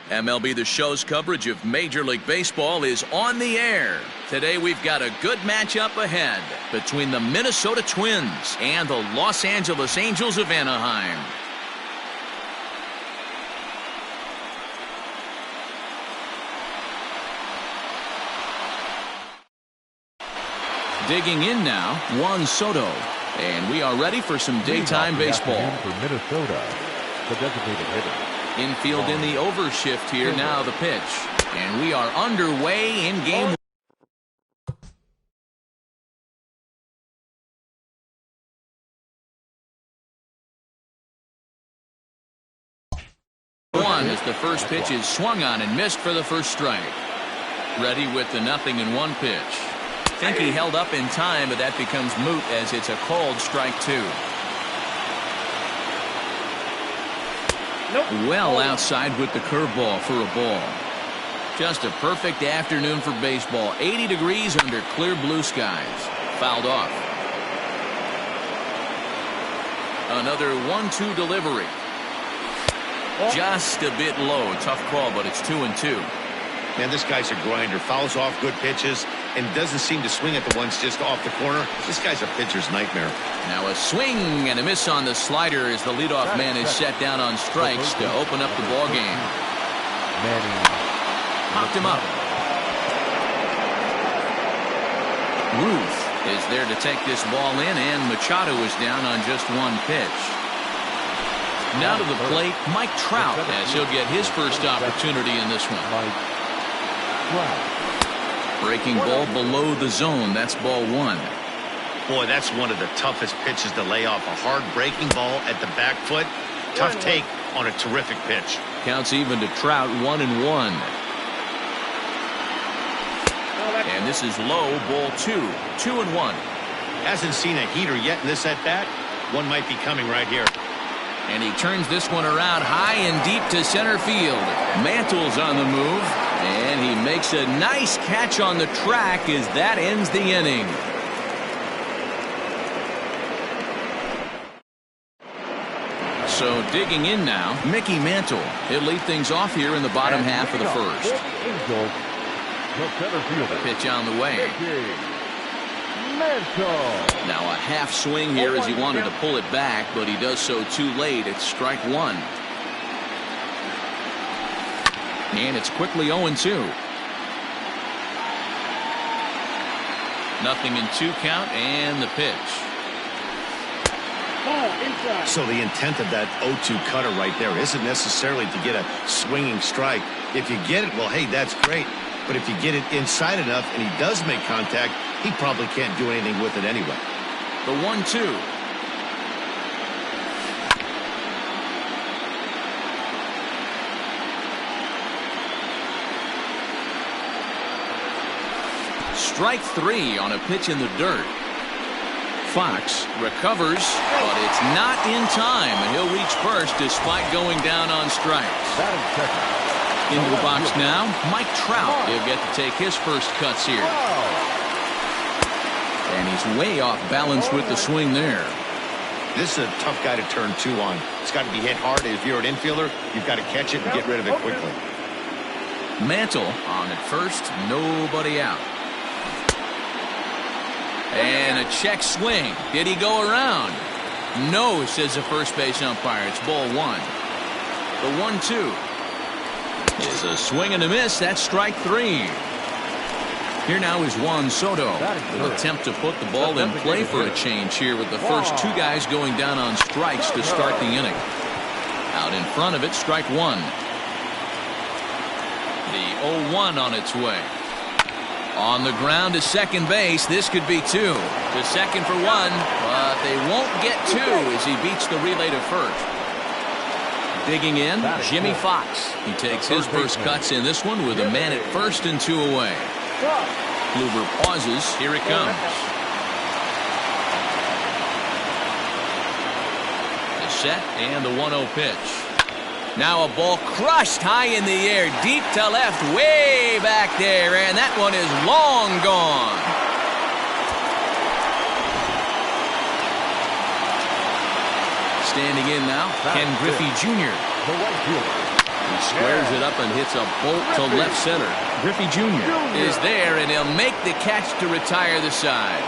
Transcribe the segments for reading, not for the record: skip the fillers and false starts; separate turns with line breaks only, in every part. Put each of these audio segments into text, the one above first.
MLB The Show's coverage of Major League Baseball is on the air. Today we've got a good matchup ahead between the Minnesota Twins and the Los Angeles Angels of Anaheim. Digging in now, Juan Soto. And we are ready for some daytime baseball.
For Minnesota, the designated hitter.
Infield in the overshift here. Now the pitch. And we are underway in game one as the first pitch is swung on and missed for the first strike. Ready with the 0-1 pitch. Think he held up in time, but that becomes moot as it's a called strike two. Well outside with the curveball for a ball. Just a perfect afternoon for baseball. 80 degrees under clear blue skies. Fouled off. Another 1-2 delivery. Just a bit low. Tough call, but it's 2-2.
Man, this guy's a grinder. Fouls off good pitches and doesn't seem to swing at the ones just off the corner. This guy's a pitcher's nightmare.
Now a swing and a miss on the slider as the leadoff man is set down on strikes to open up the ball game. Popped him up. Ruth is there to take this ball in, and Machado is down on just one pitch. Now to the plate, Mike Trout, as he'll get his first opportunity in this one. Breaking ball below the zone. That's ball one.
Boy, that's one of the toughest pitches to lay off. A hard breaking ball at the back foot. Tough take on a terrific pitch.
Counts even to Trout, 1-1. And this is low, ball two. 2-1.
Hasn't seen a heater yet in this at-bat. One might be coming right here.
And he turns this one around high and deep to center field. Mantle's on the move. And he makes a nice catch on the track as that ends the inning. So digging in now, Mickey Mantle. He'll lead things off here in the bottom half of the first. Pitch on the way. Now a half swing here as he wanted to pull it back, but he does so too late. It's strike one. And it's quickly 0-2. 0-2 count and the pitch.
So the intent of that 0-2 cutter right there isn't necessarily to get a swinging strike. If you get it, well, hey, that's great. But if you get it inside enough and he does make contact, he probably can't do anything with it anyway.
The 1-2. Strike three on a pitch in the dirt. Fox recovers, but it's not in time, and he'll reach first despite going down on strikes. Into the box now, Mike Trout. He'll get to take his first cuts here. And he's way off balance with the swing there.
This is a tough guy to turn two on. It's got to be hit hard. If you're an infielder, you've got to catch it and get rid of it quickly.
Mantle on at first, nobody out. And a check swing. Did he go around? No, says the first base umpire. It's ball one. The 1-2 is a swing and a miss. That's strike three. Here now is Juan Soto. An attempt to put the ball in play for a change here with the first two guys going down on strikes to start the inning. Out in front of it, strike one. The 0-1 on its way. On the ground to second base. This could be two. To second for one, but they won't get two as he beats the relay to first. Digging in, Jimmy Fox. He takes his first cuts in this one with a man at first and two away. Kluber pauses. Here it comes. The set and the 1-0 pitch. Now a ball crushed high in the air, deep to left, way back there, and that one is long gone. Standing in now, Ken Griffey Jr.
The right fielder.
He squares it up and hits a bolt to left center. Griffey Jr. is there, and he'll make the catch to retire the side.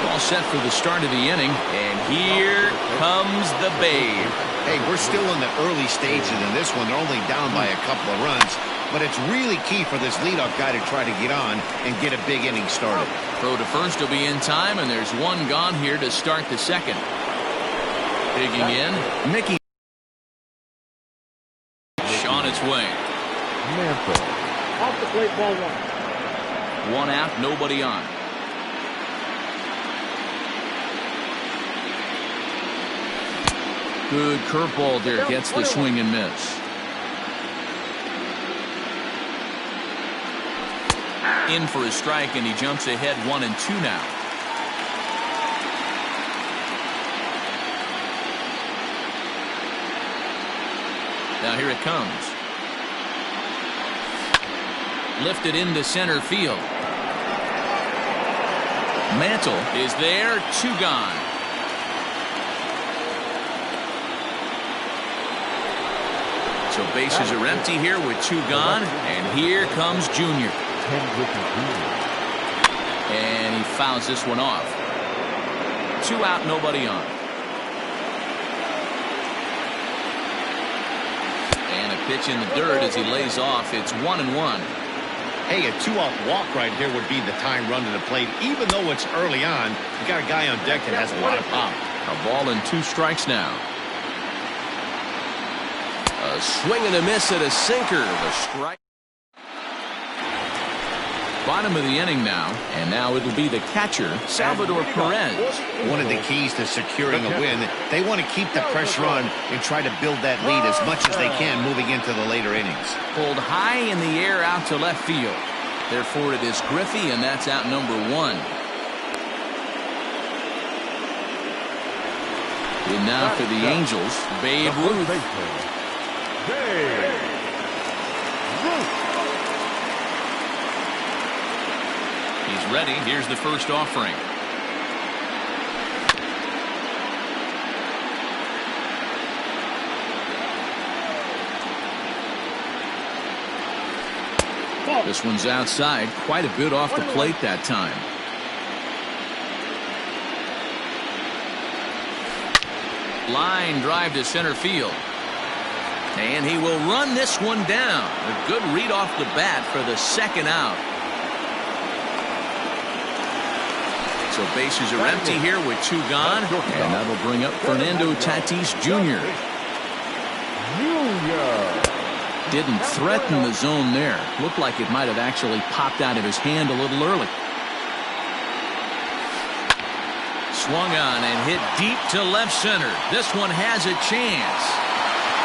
All set for the start of the inning, and here comes the Babe.
Hey, we're still in the early stages in this one. They're only down by a couple of runs, but it's really key for this leadoff guy to try to get on and get a big inning started.
Throw to first will be in time, and there's one gone here to start the second. Digging in, Mickey. On its way.
Mantle.
Off the plate, ball one.
One out, nobody on. Good curveball there, gets the swing and miss. In for a strike, and he jumps ahead 1-2 now. Now here it comes. Lifted into center field. Mantle is there, 2 gone. So bases are empty here with 2 gone, and here comes Junior. And he fouls this one off. 2 out, nobody on. And a pitch in the dirt as he lays off. It's 1-1.
Hey, a 2-out walk right here would be the time run to the plate. Even though it's early on, you got a guy on deck that has a lot of pop.
A ball and 2 strikes now. A swing and a miss at a sinker. The strike. Bottom of the inning now, and now it'll be the catcher, Salvador Perez.
One of the keys to securing a win, they want to keep the pressure on and try to build that lead as much as they can moving into the later innings.
Pulled high in the air out to left field. Therefore it is Griffey, and that's out number 1. And now for the Angels, Babe Ruth. He's ready. Here's the first offering. This one's outside. Quite a bit off the plate that time. Line drive to center field. And he will run this one down. A good read off the bat for the second out. So bases are empty here with 2 gone. And that'll bring up Fernando Tatis Jr. Didn't threaten the zone there. Looked like it might have actually popped out of his hand a little early. Swung on and hit deep to left center. This one has a chance.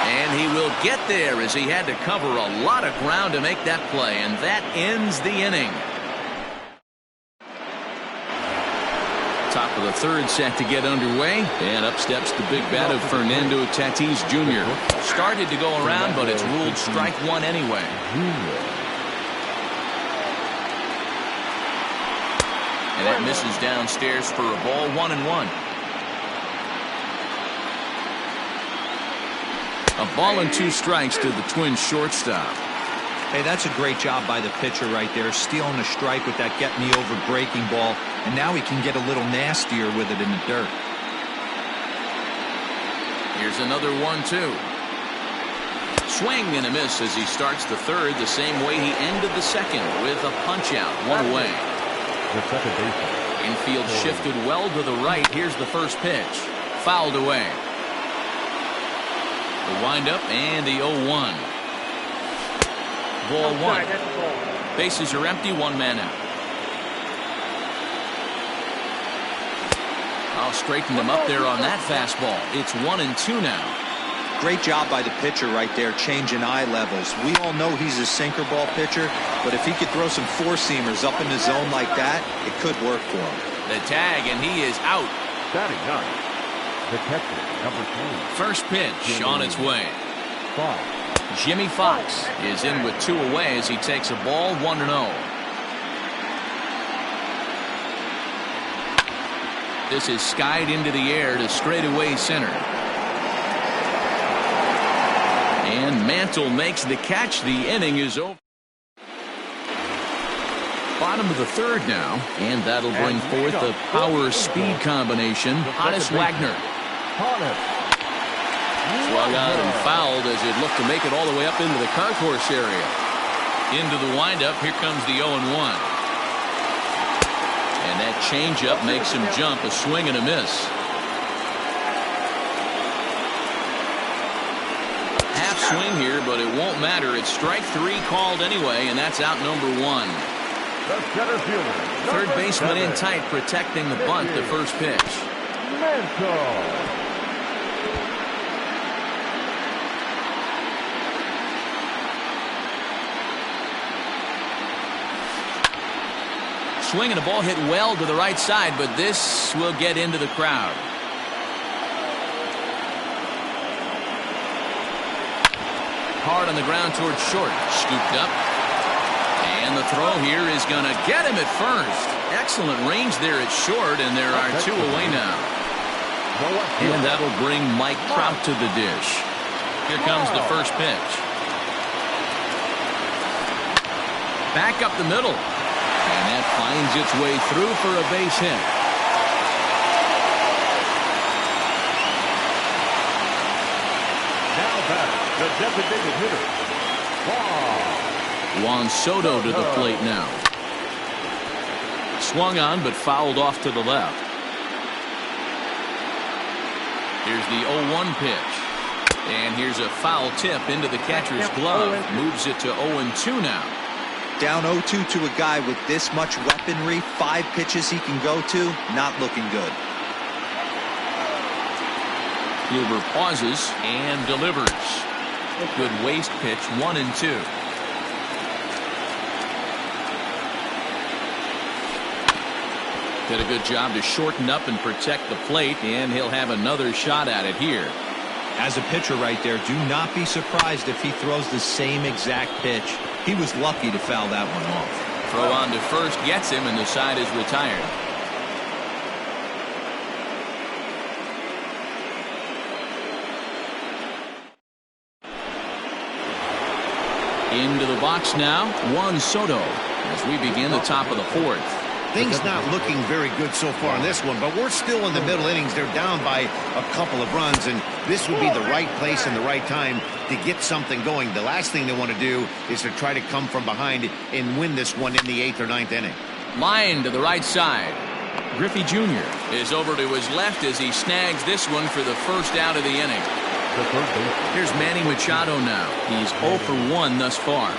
And he will get there as he had to cover a lot of ground to make that play. And that ends the inning. Top of the third set to get underway, and up steps the big bat of Fernando Tatis Jr. Started to go around, but it's ruled strike 1 anyway. And that misses downstairs for a ball. 1-1. A ball and 2 strikes to the Twins shortstop.
Hey, that's a great job by the pitcher right there, stealing a strike with that get-me-over breaking ball, and now he can get a little nastier with it in the dirt.
Here's another 1-2. Swing and a miss as he starts the third the same way he ended the second with a punch-out, 1 away. Infield shifted well to the right. Here's the first pitch. Fouled away. The windup and the 0-1. Ball 1. Bases are empty, 1 man out. I'll straighten them up there on that fastball. It's 1-2 now.
Great job by the pitcher right there, changing eye levels. We all know he's a sinker ball pitcher, but if he could throw some 4-seamers up in the zone like that, it could work for him.
The tag, and he is out.
Batting 9, the catcher, number 3.
First pitch on its way. Jimmy Fox is in with 2 away as he takes a ball, 1-0. This is skied into the air to straightaway center. And Mantle makes the catch. The inning is over. Bottom of the third now, and that'll bring forth a power-speed combination. Honus Wagner. Swung on and fouled as it looked to make it all the way up into the concourse area. Into the windup, here comes the 0-1. And that changeup makes him jump, a swing and a miss. Half swing here, but it won't matter. It's strike 3 called anyway, and that's out number 1. Third baseman in tight, protecting the bunt, the first pitch. Swing and a ball hit well to the right side, but this will get into the crowd. Hard on the ground towards short. Scooped up. And the throw here is going to get him at first. Excellent range there at short, and there are 2 away now. And that'll bring Mike Trout to the dish. Here comes the first pitch. Back up the middle. And that finds its way through for a base hit.
Now back, the designated hitter,
Juan Soto to the plate now. Swung on, but fouled off to the left. Here's the 0-1 pitch. And here's a foul tip into the catcher's glove. Moves it to 0-2 now.
Down 0-2 to a guy with this much weaponry, 5 pitches he can go to, not looking good.
Kluber pauses and delivers. Good waste pitch, 1-2. Did a good job to shorten up and protect the plate, and he'll have another shot at it here.
As a pitcher right there, do not be surprised if he throws the same exact pitch. He was lucky to foul that one off.
Throw on to first gets him, and the side is retired. Into the box now, Juan Soto, as we begin the top of the fourth.
Things not looking very good so far in this one, but we're still in the middle innings. They're down by a couple of runs, and this would be the right place and the right time to get something going. The last thing they want to do is to try to come from behind and win this one in the 8th or 9th inning.
Line to the right side. Griffey Jr. is over to his left as he snags this one for the first out of the inning. Here's Manny Machado now. He's 0 for 1 thus far.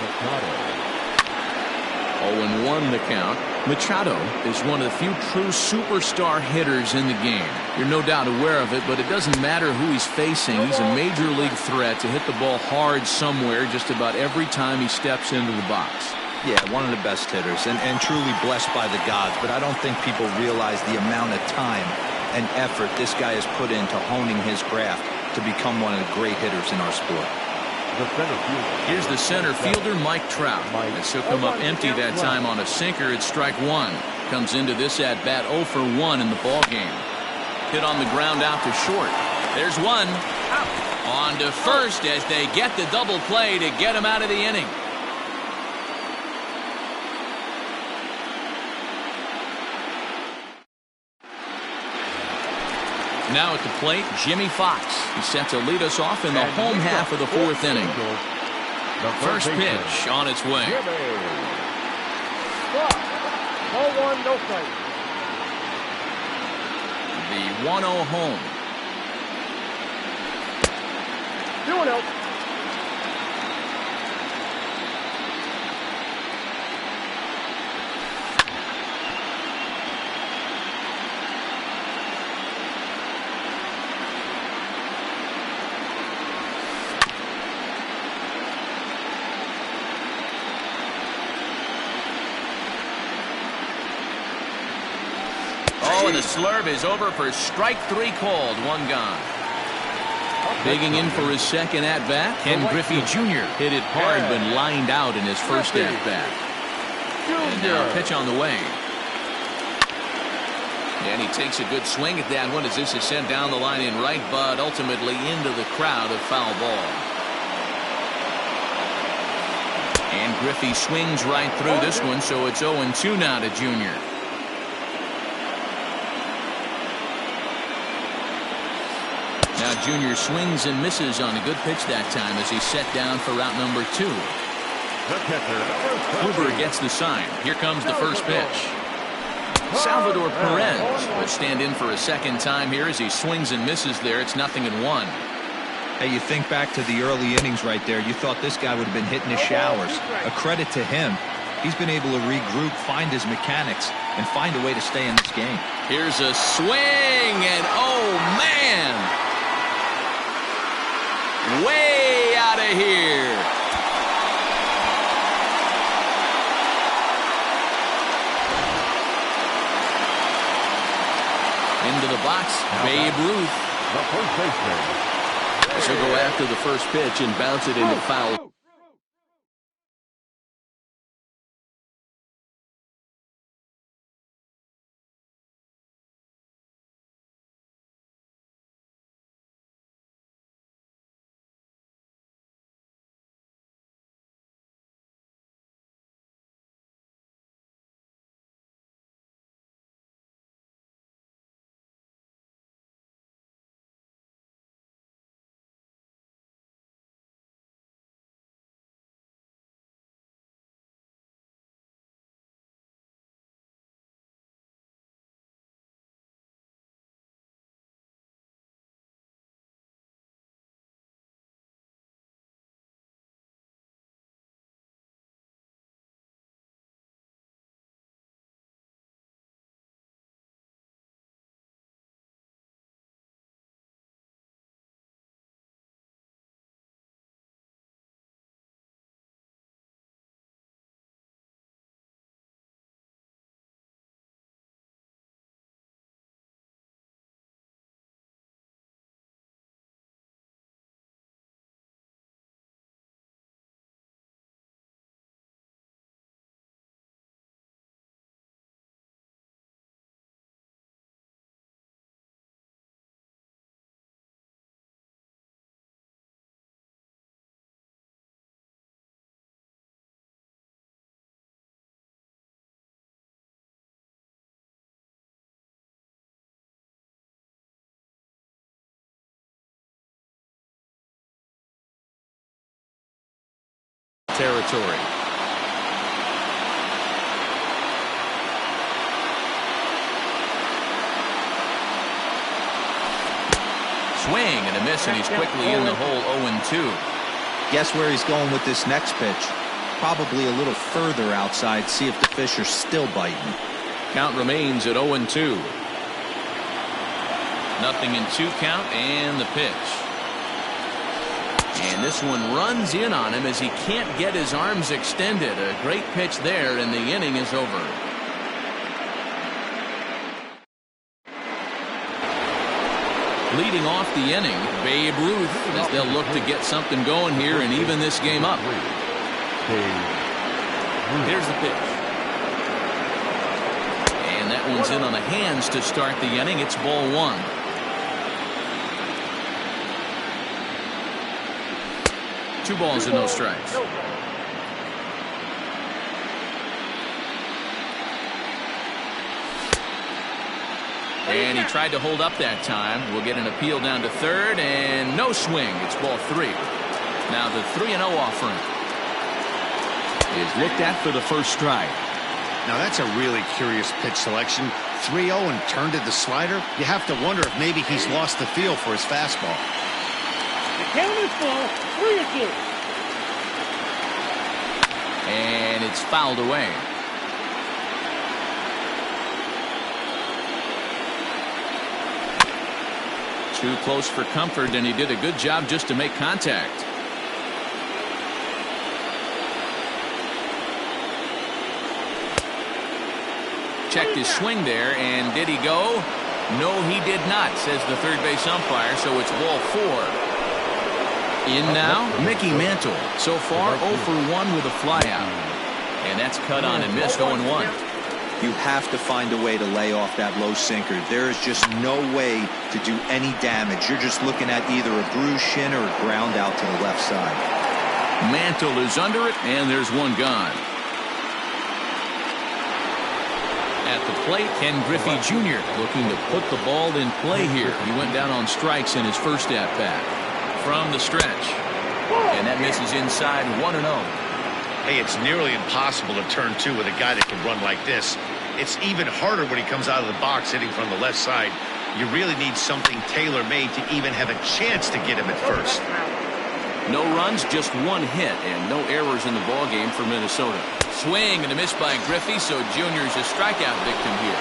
0-1 the count. Machado is one of the few true superstar hitters in the game. You're no doubt aware of it, but it doesn't matter who he's facing. He's a major league threat to hit the ball hard somewhere just about every time he steps into the box.
Yeah, one of the best hitters and truly blessed by the gods, but I don't think people realize the amount of time and effort this guy has put into honing his craft to become one of the great hitters in our sport.
Here's the center fielder, Mike Trout. As he'll come up empty that time on a sinker at strike 1. Comes into this at bat 0 for 1 in the ball game. Hit on the ground out to short. There's one. On to first as they get the double play to get him out of the inning. Now at the plate, Jimmy Fox. He's set to lead us off in the home half of the 4th inning. First pitch on its way.
0-1, no strike.
The 1-0 home.
2-0.
And the slurve is over for strike 3 called. 1 gone. Digging in for his second at-bat, Ken Griffey Jr. hit it hard but lined out in his first at-bat. And now a pitch on the way. And he takes a good swing at that one as this is sent down the line in right, but ultimately into the crowd of foul ball. And Griffey swings right through this one, so it's 0-2 now to Junior. Now Junior swings and misses on a good pitch that time as he's set down for route number 2.
The catcher, number 20.
Huber gets the sign. Here comes the first pitch. Salvador Perez will stand in for a second time here as he swings and misses there. It's 0-1.
Hey, you think back to the early innings right there. You thought this guy would have been hitting his showers. A credit to him. He's been able to regroup, find his mechanics, and find a way to stay in this game.
Here's a swing, and oh, man! Way out of here. Into the box, Babe Ruth.
The first baseman.
So go after the first pitch and bounce it into foul. Territory. Swing and a miss, and he's quickly in the hole. 0-2.
Guess where he's going with this next pitch? Probably a little further outside, see if the fish are still biting.
Count remains at 0-2. 0-2 count, and the pitch. And this one runs in on him as he can't get his arms extended. A great pitch there, and the inning is over. Leading off the inning, Babe Ruth, as they'll look to get something going here and even this game up. Here's the pitch. And that one's in on the hands to start the inning. It's ball 1. Two balls and no strikes. And he tried to hold up that time. We'll get an appeal down to third, and no swing. It's ball 3. Now the 3-0 offering is looked at for the first strike.
Now that's a really curious pitch selection. 3-0 and turned to the slider. You have to wonder if maybe he's lost the feel for his fastball.
The count is ball 3-2.
And it's fouled away. Too close for comfort, and he did a good job just to make contact. Checked his swing there, and did he go? No, he did not, says the third base umpire, so it's ball 4. In now, Mickey Mantle. So far, 0 for 1 with a flyout. And that's cut on and missed 0-1.
You have to find a way to lay off that low sinker. There is just no way to do any damage. You're just looking at either a bruised shin or a ground out to the left side.
Mantle is under it, and there's one gone. At the plate, Ken Griffey Jr. looking to put the ball in play here. He went down on strikes in his first at-bat. From the stretch. And that misses inside 1-0.
Hey, it's nearly impossible to turn two with a guy that can run like this. It's even harder when he comes out of the box hitting from the left side. You really need something tailor-made to even have a chance to get him at first.
No runs, just one hit, and no errors in the ballgame for Minnesota. Swing and a miss by Griffey, so Jr.'s a strikeout victim here.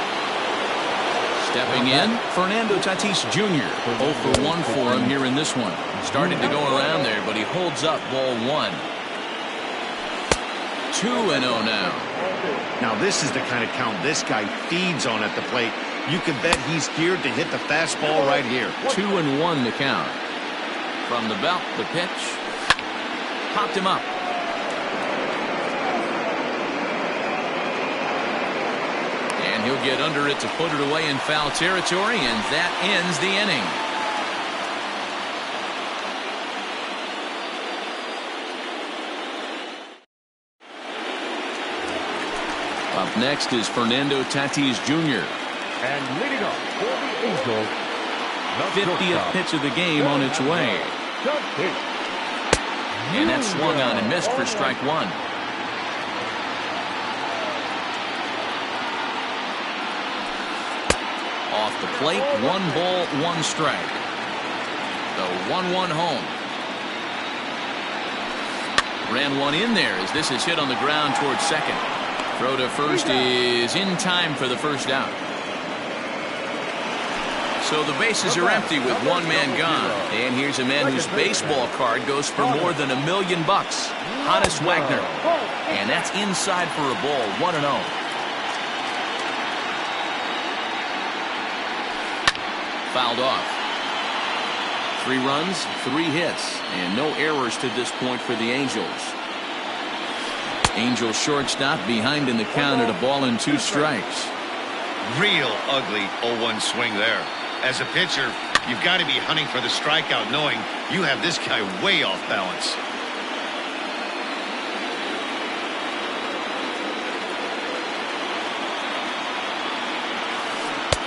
Stepping in, Fernando Tatis Jr. 0 for 1 for him here in this one. Started to go around there, but he holds up ball one. 2-0 now.
Now this is the kind of count this guy feeds on at the plate. You can bet he's geared to hit the fastball right here.
2-1 the count. From the belt, the pitch. Popped him up. And he'll get under it to put it away in foul territory, and that ends the inning. Up next is Fernando Tatis Jr.
And leading up for the Angels,
50th pitch of the game on its way. And that swung on and missed for strike one. Off the plate, 1 ball, 1 strike. The 1-1 home. Ran one in there as this is hit on the ground towards second. Throw to first is in time for the first out. So the bases are empty with one man gone. And here's a man whose baseball card goes for more than $1 million. Honus Wagner. And that's inside for a ball. 1-0. Fouled off. 3 runs, 3 hits, and no errors to this point for the Angels. Angels shortstop behind in the count at 1-2 strikes.
Real ugly 0-1 swing there. As a pitcher, you've got to be hunting for the strikeout, knowing you have this guy way off balance.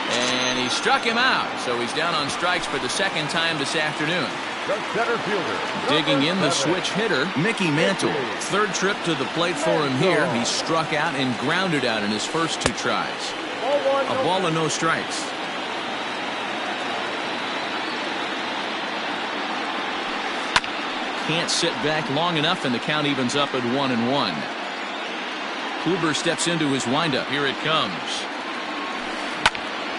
And he struck him out, so he's down on strikes for the second time this afternoon.
the center fielder.
Digging in the switch hitter, Mickey Mantle. 3rd trip to the plate for him here. He struck out and grounded out in his first 2 tries. A ball and no strikes. Can't sit back long enough, and the count evens up at 1-1. Kluber steps into his windup. Here it comes.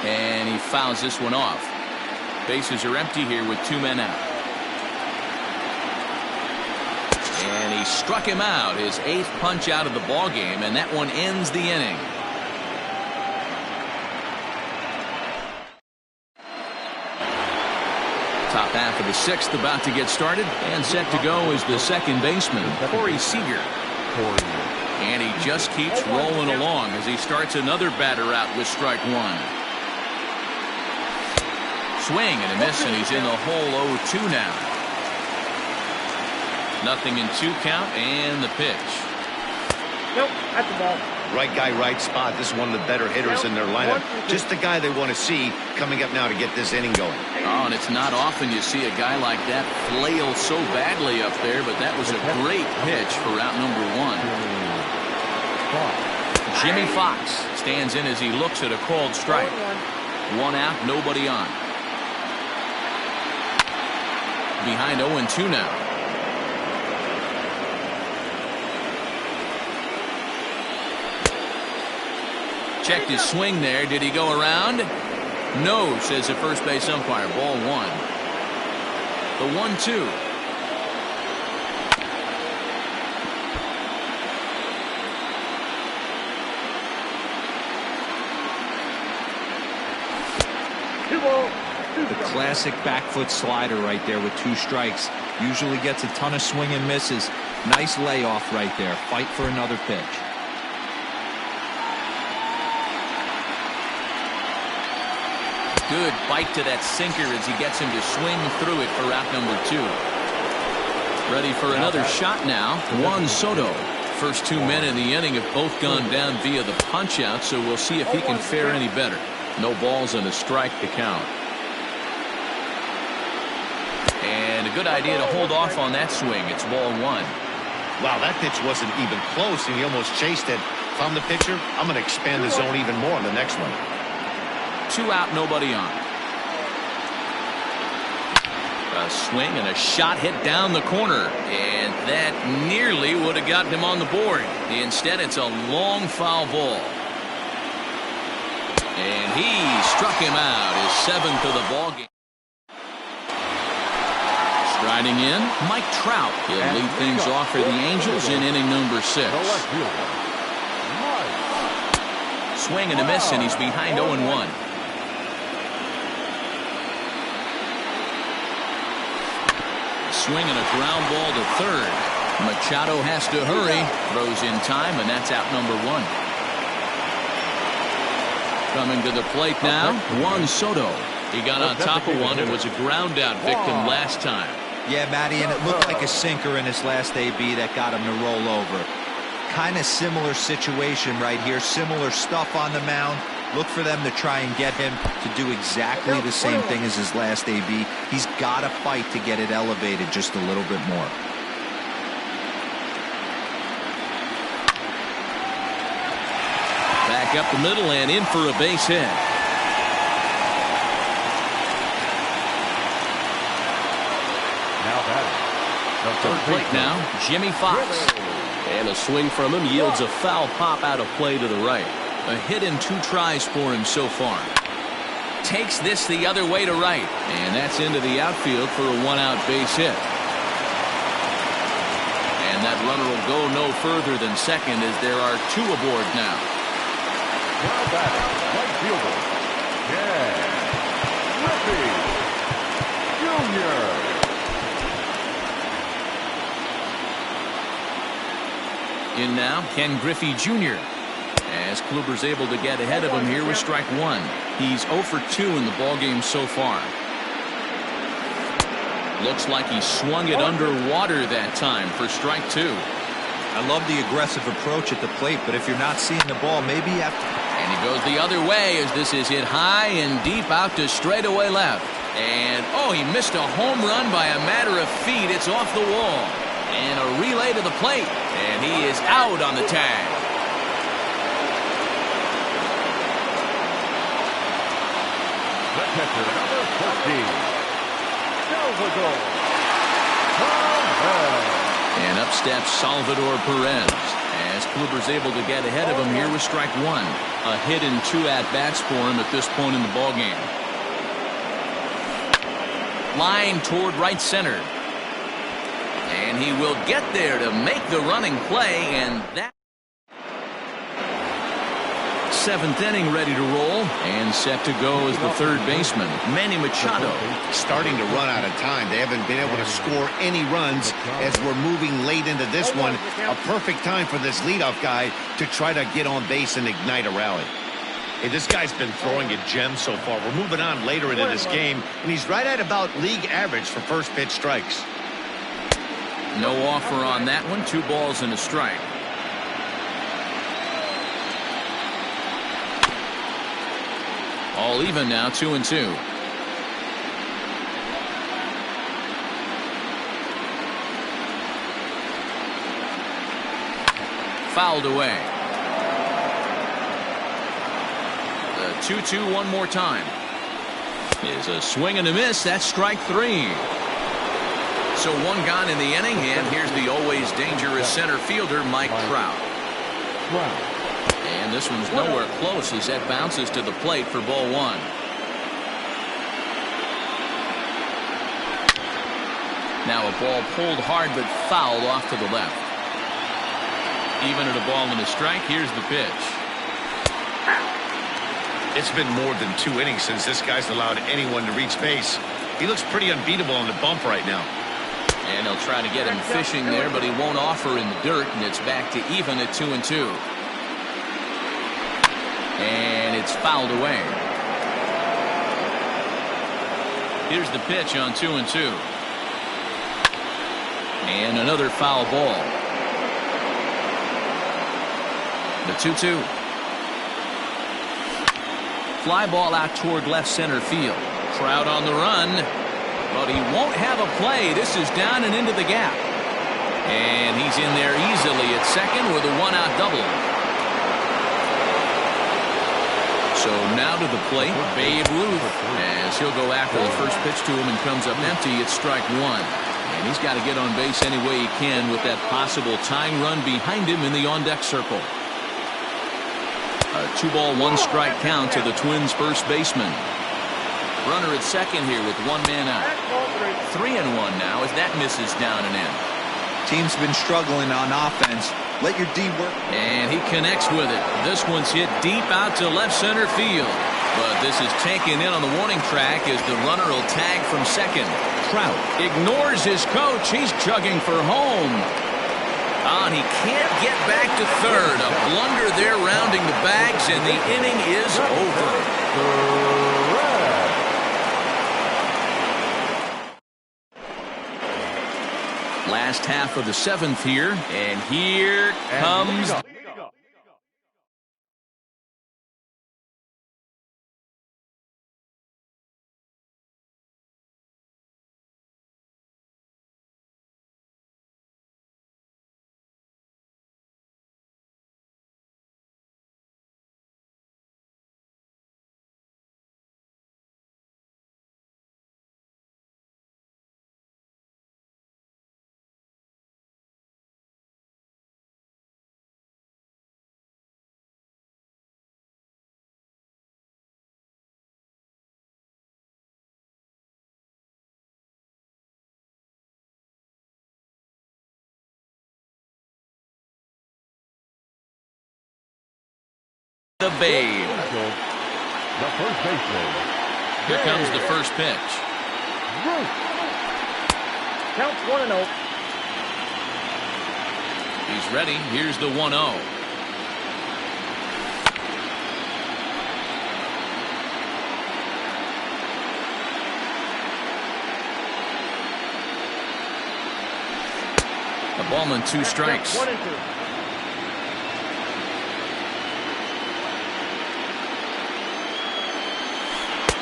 And he fouls this one off. Bases are empty here with 2 men out. And he struck him out, his 8th punch out of the ball game, and that one ends the inning. Top half of the 6th about to get started, and set to go is the second baseman, Corey Seager. And he just keeps rolling along as he starts another batter out with strike 1. Swing and a miss, and he's in the hole 0-2 now. 0-2 count, and the pitch.
Nope, that's the ball.
Right guy, right spot. This is one of the better hitters in their lineup. Just the guy they want to see coming up now to get this inning going.
Oh, and it's not often you see a guy like that flail so badly up there, but that was a great pitch for out number 1. Jimmy Fox stands in as he looks at a called strike. 1 out, nobody on. Behind 0-2 now. Checked his swing there. Did he go around? No, says the first base umpire. Ball 1. The 1-2.
The classic back foot slider right there with 2 strikes. Usually gets a ton of swing and misses. Nice layoff right there. Fight for another pitch.
Good bite to that sinker as he gets him to swing through it for out number 2. Ready for another shot now, Juan Soto. First 2 men in the inning have both gone down via the punch out, so we'll see if he can fare any better. No balls and a strike to count. And a good idea to hold off on that swing. It's ball 1.
Wow, that pitch wasn't even close, and he almost chased it. If I'm the pitcher, I'm going to expand the zone even more on the next one.
2 out, nobody on. A swing and a shot hit down the corner, and that nearly would have gotten him on the board. Instead, it's a long foul ball. And he struck him out, his 7th of the ball game. Striding in, Mike Trout. He'll lead things off for the Angels in inning number 6. Swing and a miss, and he's behind 0-1. Swing and a ground ball to third. Machado has to hurry. Throws in time, and that's out number 1. Coming to the plate now, Juan Soto. He got on top of one and was a ground out victim last time.
Yeah, Matty, and it looked like a sinker in his last AB that got him to roll over. Kind of similar situation right here. Similar stuff on the mound. Look for them to try and get him to do exactly the same thing as his last AB. He's got to fight to get it elevated just a little bit more.
Back up the middle and in for a base hit.
Now batting.
Third plate now, Jimmy Fox. And a swing from him yields a foul pop out of play to the right. A hit in 2 tries for him so far. Takes this the other way to right. And that's into the outfield for a 1-out base hit. And that runner will go no further than second as there are 2 aboard now.
Now batting, right fielder, Ken Griffey Jr.
In now, Ken Griffey Jr. As Kluber's able to get ahead of him here with strike 1. He's 0 for 2 in the ballgame so far. Looks like he swung it underwater that time for strike 2.
I love the aggressive approach at the plate, but if you're not seeing the ball, maybe you have to.
And he goes the other way as this is hit high and deep out to straightaway left. And, oh, he missed a home run by a matter of feet. It's off the wall. And a relay to the plate. And he is out on the tag.
The catcher, number 14, Salvador Perez.
And up steps Salvador Perez. As Kluber's able to get ahead of him here with strike 1. A hit in 2 at-bats for him at this point in the ballgame. Line toward right center. And he will get there to make the running play, and that 7th inning ready to roll, and set to go as the third baseman, Manny Machado.
Starting to run out of time. They haven't been able to score any runs as we're moving late into this one. A perfect time for this leadoff guy to try to get on base and ignite a rally. Hey, this guy's been throwing a gem so far. We're moving on later into this game, and he's right at about league average for first pitch strikes.
No offer on that one. 2 balls and a strike. All even now, 2-2. Fouled away. The 2-2 one more time. Is a swing and a miss. That's strike 3. So 1 gone in the inning, and here's the always dangerous center fielder, Mike Trout. And this one's nowhere close as that bounces to the plate for ball 1. Now a ball pulled hard but fouled off to the left. Even at a ball and a strike, here's the pitch.
It's been more than 2 innings since this guy's allowed anyone to reach base. He looks pretty unbeatable on the bump right now.
And they'll try to get him fishing there, but he won't offer in the dirt, and it's back to even at 2-2. And it's fouled away. Here's the pitch on 2-2. And another foul ball. The 2-2. Fly ball out toward left center field. Trout on the run, but he won't have a play. This is down and into the gap. And he's in there easily at second with a one-out double. So now to the plate, Babe Ruth, as he'll go after the first pitch to him and comes up empty. It's strike one. And he's got to get on base any way he can with that possible tying run behind him in the on-deck circle. A 2-ball, 1-strike count to the Twins' first baseman. Runner at second here with one man out. 3-1 now as that misses down and in.
Team's been struggling on offense. Let your D work.
And he connects with it. This one's hit deep out to left center field. But this is taken in on the warning track as the runner will tag from second. Trout ignores his coach. He's chugging for home. And he can't get back to third. A blunder there rounding the bags, and the inning is over. Last half of the seventh here, and here comes the Babe.
The first baseman.
Here comes the first pitch.
Counts 1-0.
He's ready. Here's the 1-0. A ball and 2 strikes.
1-2.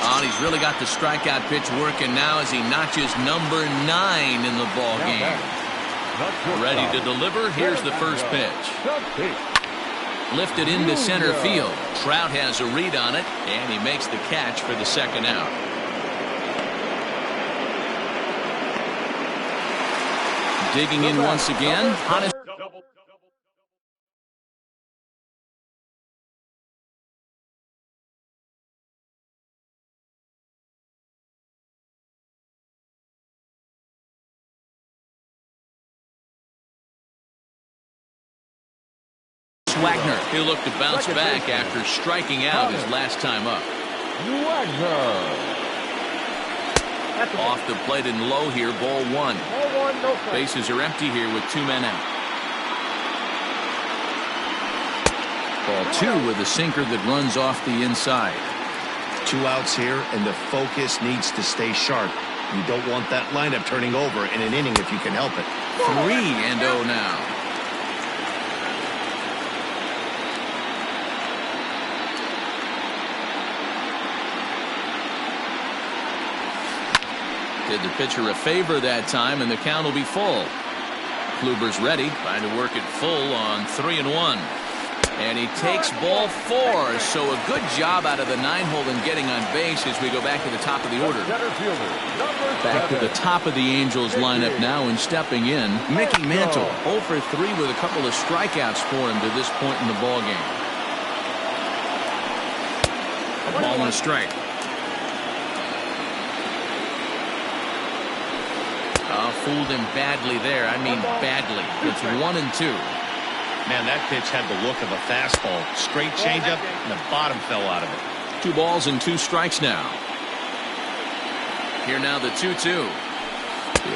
Oh, he's really got the strikeout pitch working now as he notches number 9 in the ball game. Ready to deliver. Here's the first pitch. Lifted into center field. Trout has a read on it, and he makes the catch for the second out. Digging in once again. Honest. Wagner. He'll look to bounce back after striking out his last time up. Off the plate and low here, ball 1.
Ball 1, no strike.
Bases are empty here with 2 men out. Ball 2 with a sinker that runs off the inside.
2 outs here, and the focus needs to stay sharp. You don't want that lineup turning over in an inning if you can help it.
3-0 now. Did the pitcher a favor that time, and the count will be full. Kluber's ready, trying to work it full on 3-1. And he takes ball 4, so a good job out of the 9-hole in getting on base as we go back to the top of the order. Back to the top of the Angels lineup now, and stepping in, Mickey Mantle, 0 for 3 with a couple of strikeouts for him to this point in the ball game. A ball and a strike. Fooled him badly there. I mean badly. It's 1-2.
Man, that pitch had the look of a fastball. Straight changeup, and the bottom fell out of it.
2 balls and 2 strikes now. Here now the 2-2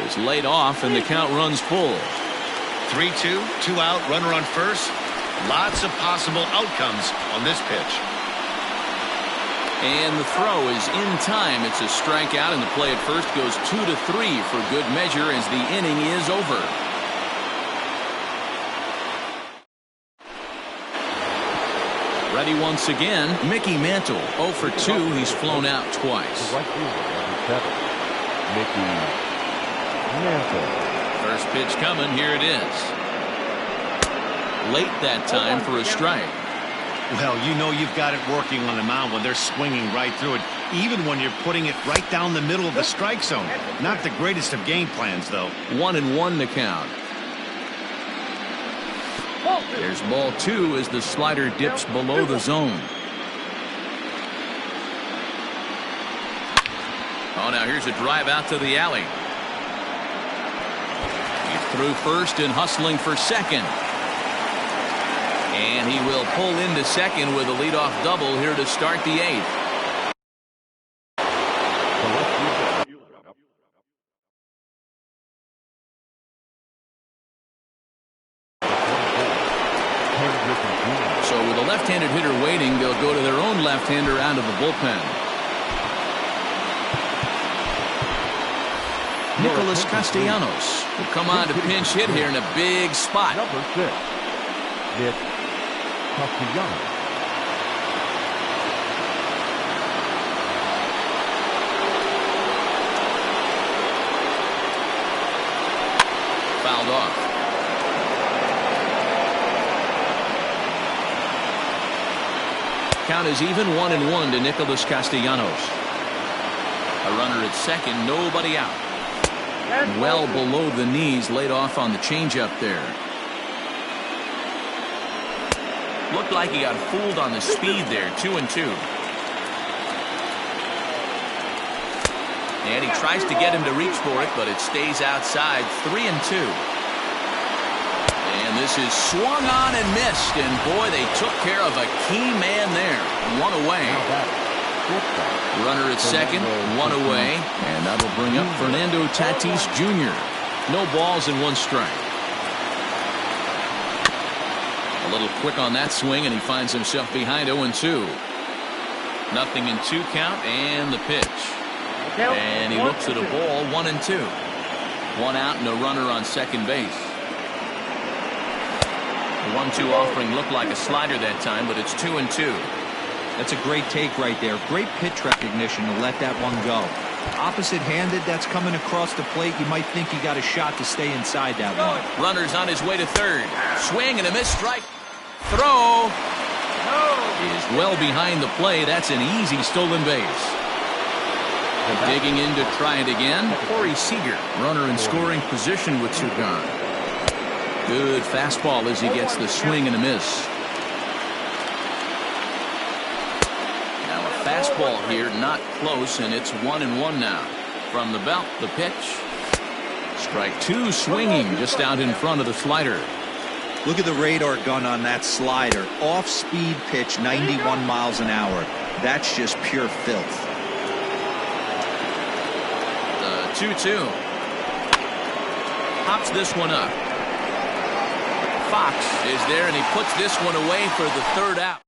is laid off, and the count runs full.
3-2, 2 out, runner on first. Lots of possible outcomes on this pitch.
And the throw is in time. It's a strikeout, and the play at first goes 2-3 for good measure as the inning is over. Ready once again, Mickey Mantle. 0 for 2. He's flown out twice.
Right fielder, number 7, Mickey Mantle.
First pitch coming. Here it is. Late that time for a strike.
Well, you know you've got it working on the mound when they're swinging right through it, even when you're putting it right down the middle of the strike zone. Not the greatest of game plans, though.
1-1 to count. There's ball 2 as the slider dips below the zone. Oh, now here's a drive out to the alley. He's through first and hustling for second. And he will pull into second with a leadoff double here to start the 8th. So with a left-handed hitter waiting, they'll go to their own left-hander out of the bullpen. Nicholas Castellanos will come on to pinch hit here in a big spot.
Number 6, Nick Castellanos.
Fouled off. Count is even 1-1 to Nicholas Castellanos. A runner at second, nobody out. Well below the knees, laid off on the changeup there. Looked like he got fooled on the speed there. 2-2. And he tries to get him to reach for it, but it stays outside. 3-2. And this is swung on and missed. And boy, they took care of a key man there. 1 away. Runner at second, 1 away. And that'll bring up Fernando Tatis Jr. No balls and 1 strike. A little quick on that swing, and he finds himself behind 0-2. Nothing in 2 count, and the pitch. And he looks at a ball, 1-2. 1 out and a runner on second base. The 1-2 offering looked like a slider that time, but it's 2-2.
That's a great take right there. Great pitch recognition to let that one go. Opposite-handed, that's coming across the plate. You might think he got a shot to stay inside that one.
Runner's on his way to third. Swing and a miss, strike. Throw is well behind the play. That's an easy stolen base. Digging in to try it again, Corey Seager. Runner in scoring position with 2 gone. Good fastball as he gets the swing and a miss. Now a fastball here, not close, and it's 1-1 now. From the belt, the pitch. Strike 2, swinging just out in front of the slider.
Look at the radar gun on that slider. Off-speed pitch, 91 miles an hour. That's just pure filth.
2-2. Hops this one up. Fox is there, and he puts this one away for the 3rd out.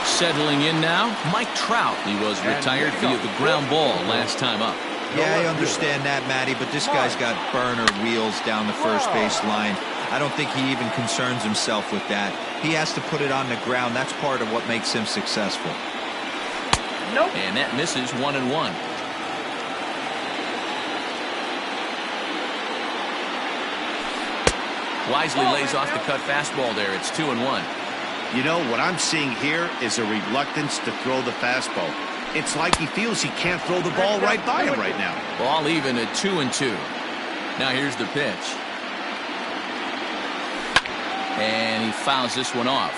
Settling in now, Mike Trout. He was retired via the ground ball last time up.
Yeah, I understand that, Matty, but this guy's got burner wheels down the first base line. I don't think he even concerns himself with that. He has to put it on the ground. That's part of what makes him successful.
Nope.
And that misses. 1-1. Wisely lays off the cut fastball there. It's 2-1.
You know, what I'm seeing here is a reluctance to throw the fastball. It's like he feels he can't throw the ball right by him right now.
Ball even at 2-2. Now here's the pitch. And he fouls this one off.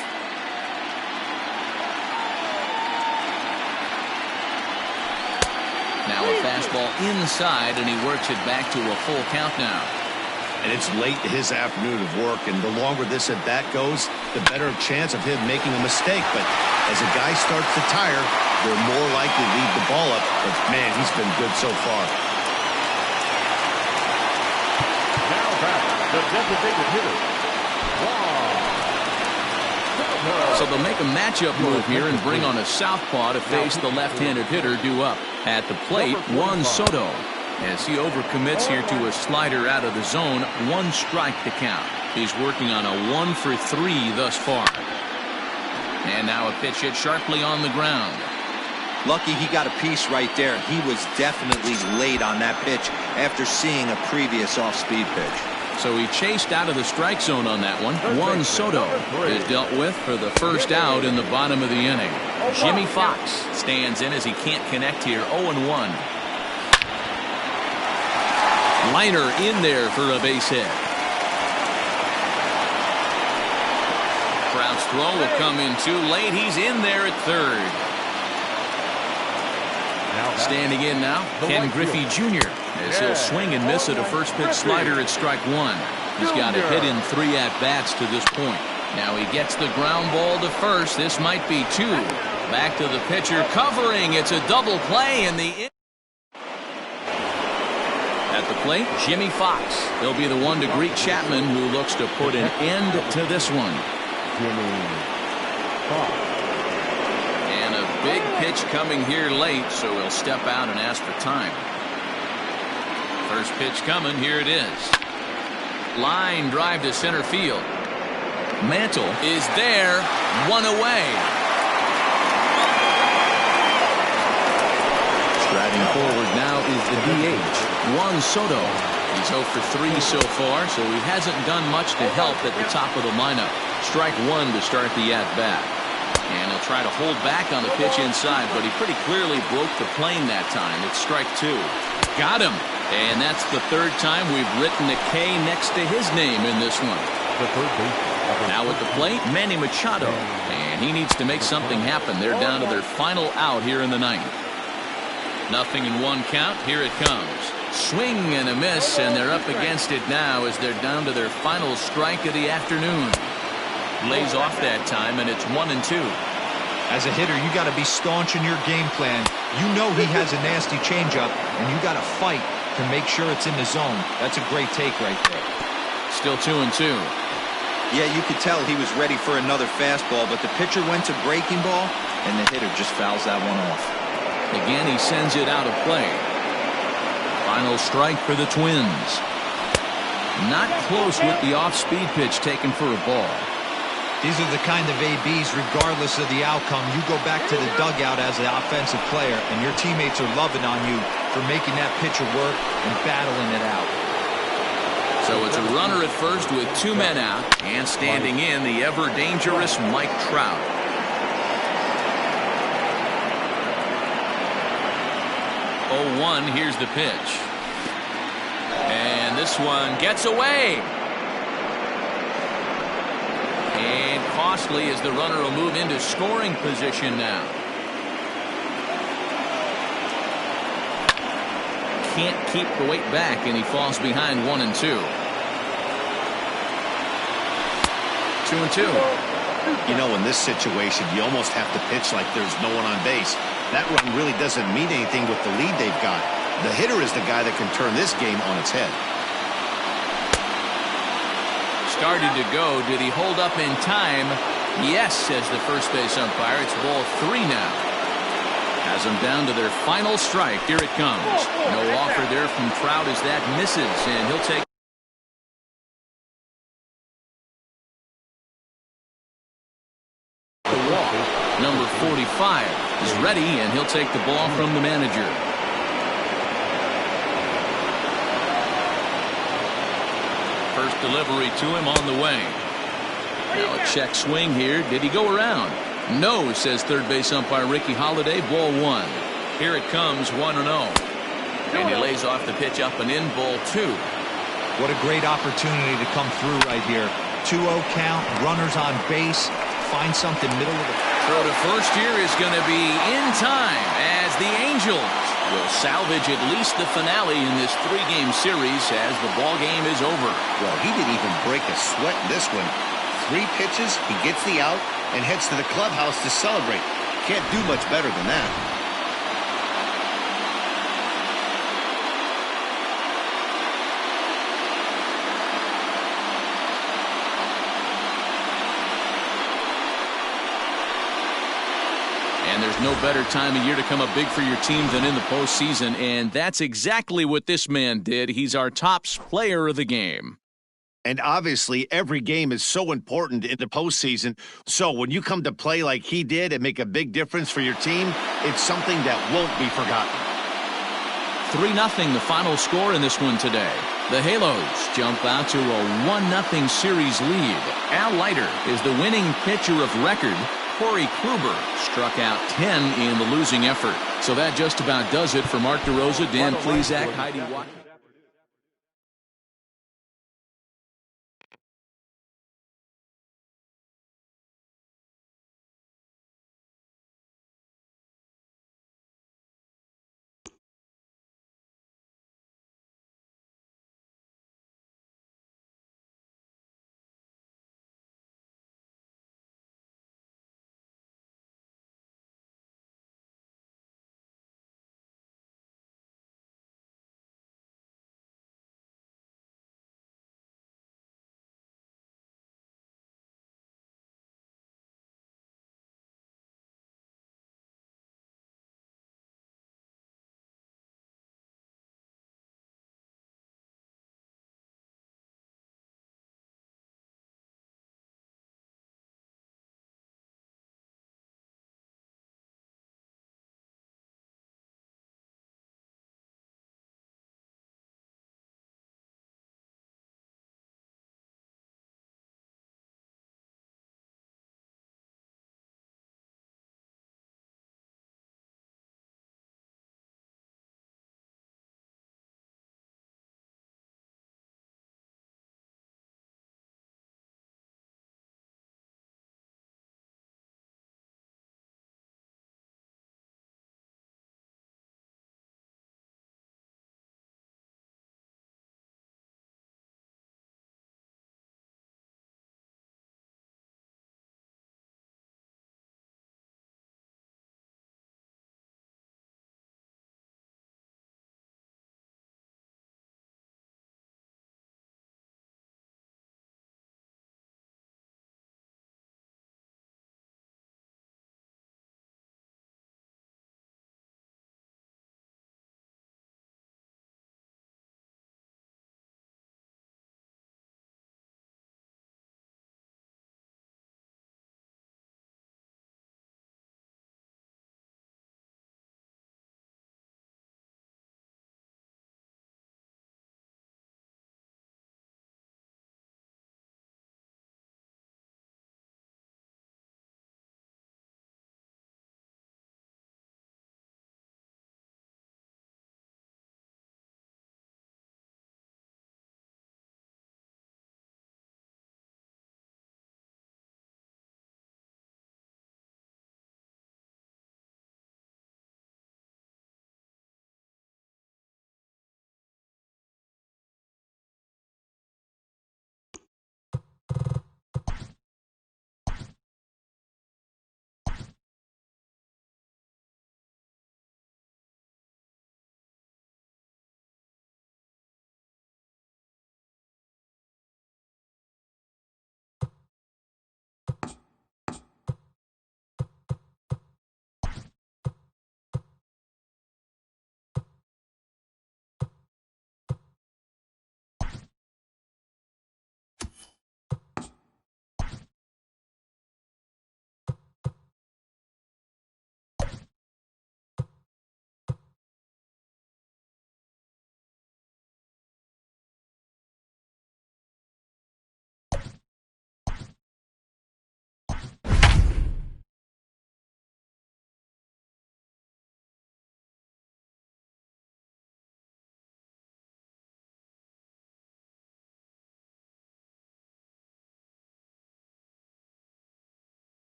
Now a fastball inside, and he works it back to a full count now.
And it's late in his afternoon of work, and the longer this at-bat goes, the better chance of him making a mistake. But as a guy starts to tire, they're more likely to leave the ball up. But, man, he's been good so far.
Now back, the designated hitter, Juan
So they'll make a matchup move here and bring on a southpaw to face the left-handed hitter due up. At the plate, Juan Soto. As he overcommits here to a slider out of the zone, 1 strike to count. He's working on a 1 for 3 thus far. And now a pitch hit sharply on the ground.
Lucky he got a piece right there. He was definitely late on that pitch after seeing a previous off-speed pitch.
So he chased out of the strike zone on that one. Juan Soto is dealt with for the first out in the bottom of the inning. Jimmy Fox stands in as he can't connect here. 0-1. Liner in there for a base hit. Trout's throw will come in too late. He's in there at third. Standing in now, Ken Griffey Jr. as he'll swing and miss at a first pitch slider at strike 1. He's got a hit in 3 at-bats to this point. Now he gets the ground ball to first. This might be 2. Back to the pitcher, covering. It's a double play in the At the plate, Jimmy Fox. He'll be the one to greet Chapman, who looks to put an end to this one.
Jimmy Fox.
And a big pitch coming here late, so he'll step out and ask for time. First pitch coming, here it is. Line drive to center field. Mantle is there, 1 away. Striding forward now is the DH, Juan Soto. He's 0 for 3 so far, so he hasn't done much to help at the top of the lineup. Strike 1 to start the at-bat. And he'll try to hold back on the pitch inside, but he pretty clearly broke the plane that time. It's strike 2. Got him. And that's the 3rd time we've written a K next to his name in this one. Now at the plate, Manny Machado. And he needs to make something happen. They're down to their final out here in the 9th. 0-1 count. Here it comes. Swing and a miss, and they're up against it now as they're down to their final strike of the afternoon. Lays off that time, and it's 1-2.
As a hitter, you got to be staunch in your game plan. You know he has a nasty changeup, and you got to fight to make sure it's in the zone. That's a great take right there.
Still 2-2.
Yeah, you could tell he was ready for another fastball, but the pitcher went to breaking ball, and the hitter just fouls that one off.
Again, he sends it out of play. Final strike for the Twins. Not close with the off-speed pitch taken for a ball.
These are the kind of ABs, regardless of the outcome, you go back to the dugout as an offensive player, and your teammates are loving on you for making that pitcher work and battling it out.
So it's a runner at first with 2 men out, and standing in the ever-dangerous Mike Trout. Oh, 1, here's the pitch. And this one gets away. And costly as the runner will move into scoring position now. Can't keep the weight back, and he falls behind 1-2. 2-2.
You know, in this situation, you almost have to pitch like there's no one on base. That run really doesn't mean anything with the lead they've got. The hitter is the guy that can turn this game on its head.
Started to go. Did he hold up in time? Yes, says the first base umpire. It's ball 3 now. Has them down to their final strike. Here it comes. No offer there from Trout as that misses, and he'll take the walk. Number 45 is ready, and he'll take the ball from the manager. First delivery to him on the way. Now a check swing here. Did he go around? No, says third base umpire Ricky Holiday. Ball 1. Here it comes, 1-0. And he lays off the pitch up and in, ball 2.
What a great opportunity to come through right here. 2-0 count, runners on base. Find something middle of the...
Throw to first here is going to be in time as the Angels will salvage at least the finale in this 3-game series as the ball game is over.
Well, he didn't even break a sweat in this one. 3 pitches, he gets the out and heads to the clubhouse to celebrate. Can't do much better than that.
There's no better time of year to come up big for your team than in the postseason, and that's exactly what this man did. He's our top player of the game.
And obviously, every game is so important in the postseason. So when you come to play like he did and make a big difference for your team, it's something that won't be forgotten.
3-0 the final score in this one today. The Halos jump out to a 1-0 series lead. Al Leiter is the winning pitcher of record. Corey Kluber struck out 10 in the losing effort. So that just about does it for Mark DeRosa, Dan Plesac, Heidi Watkins.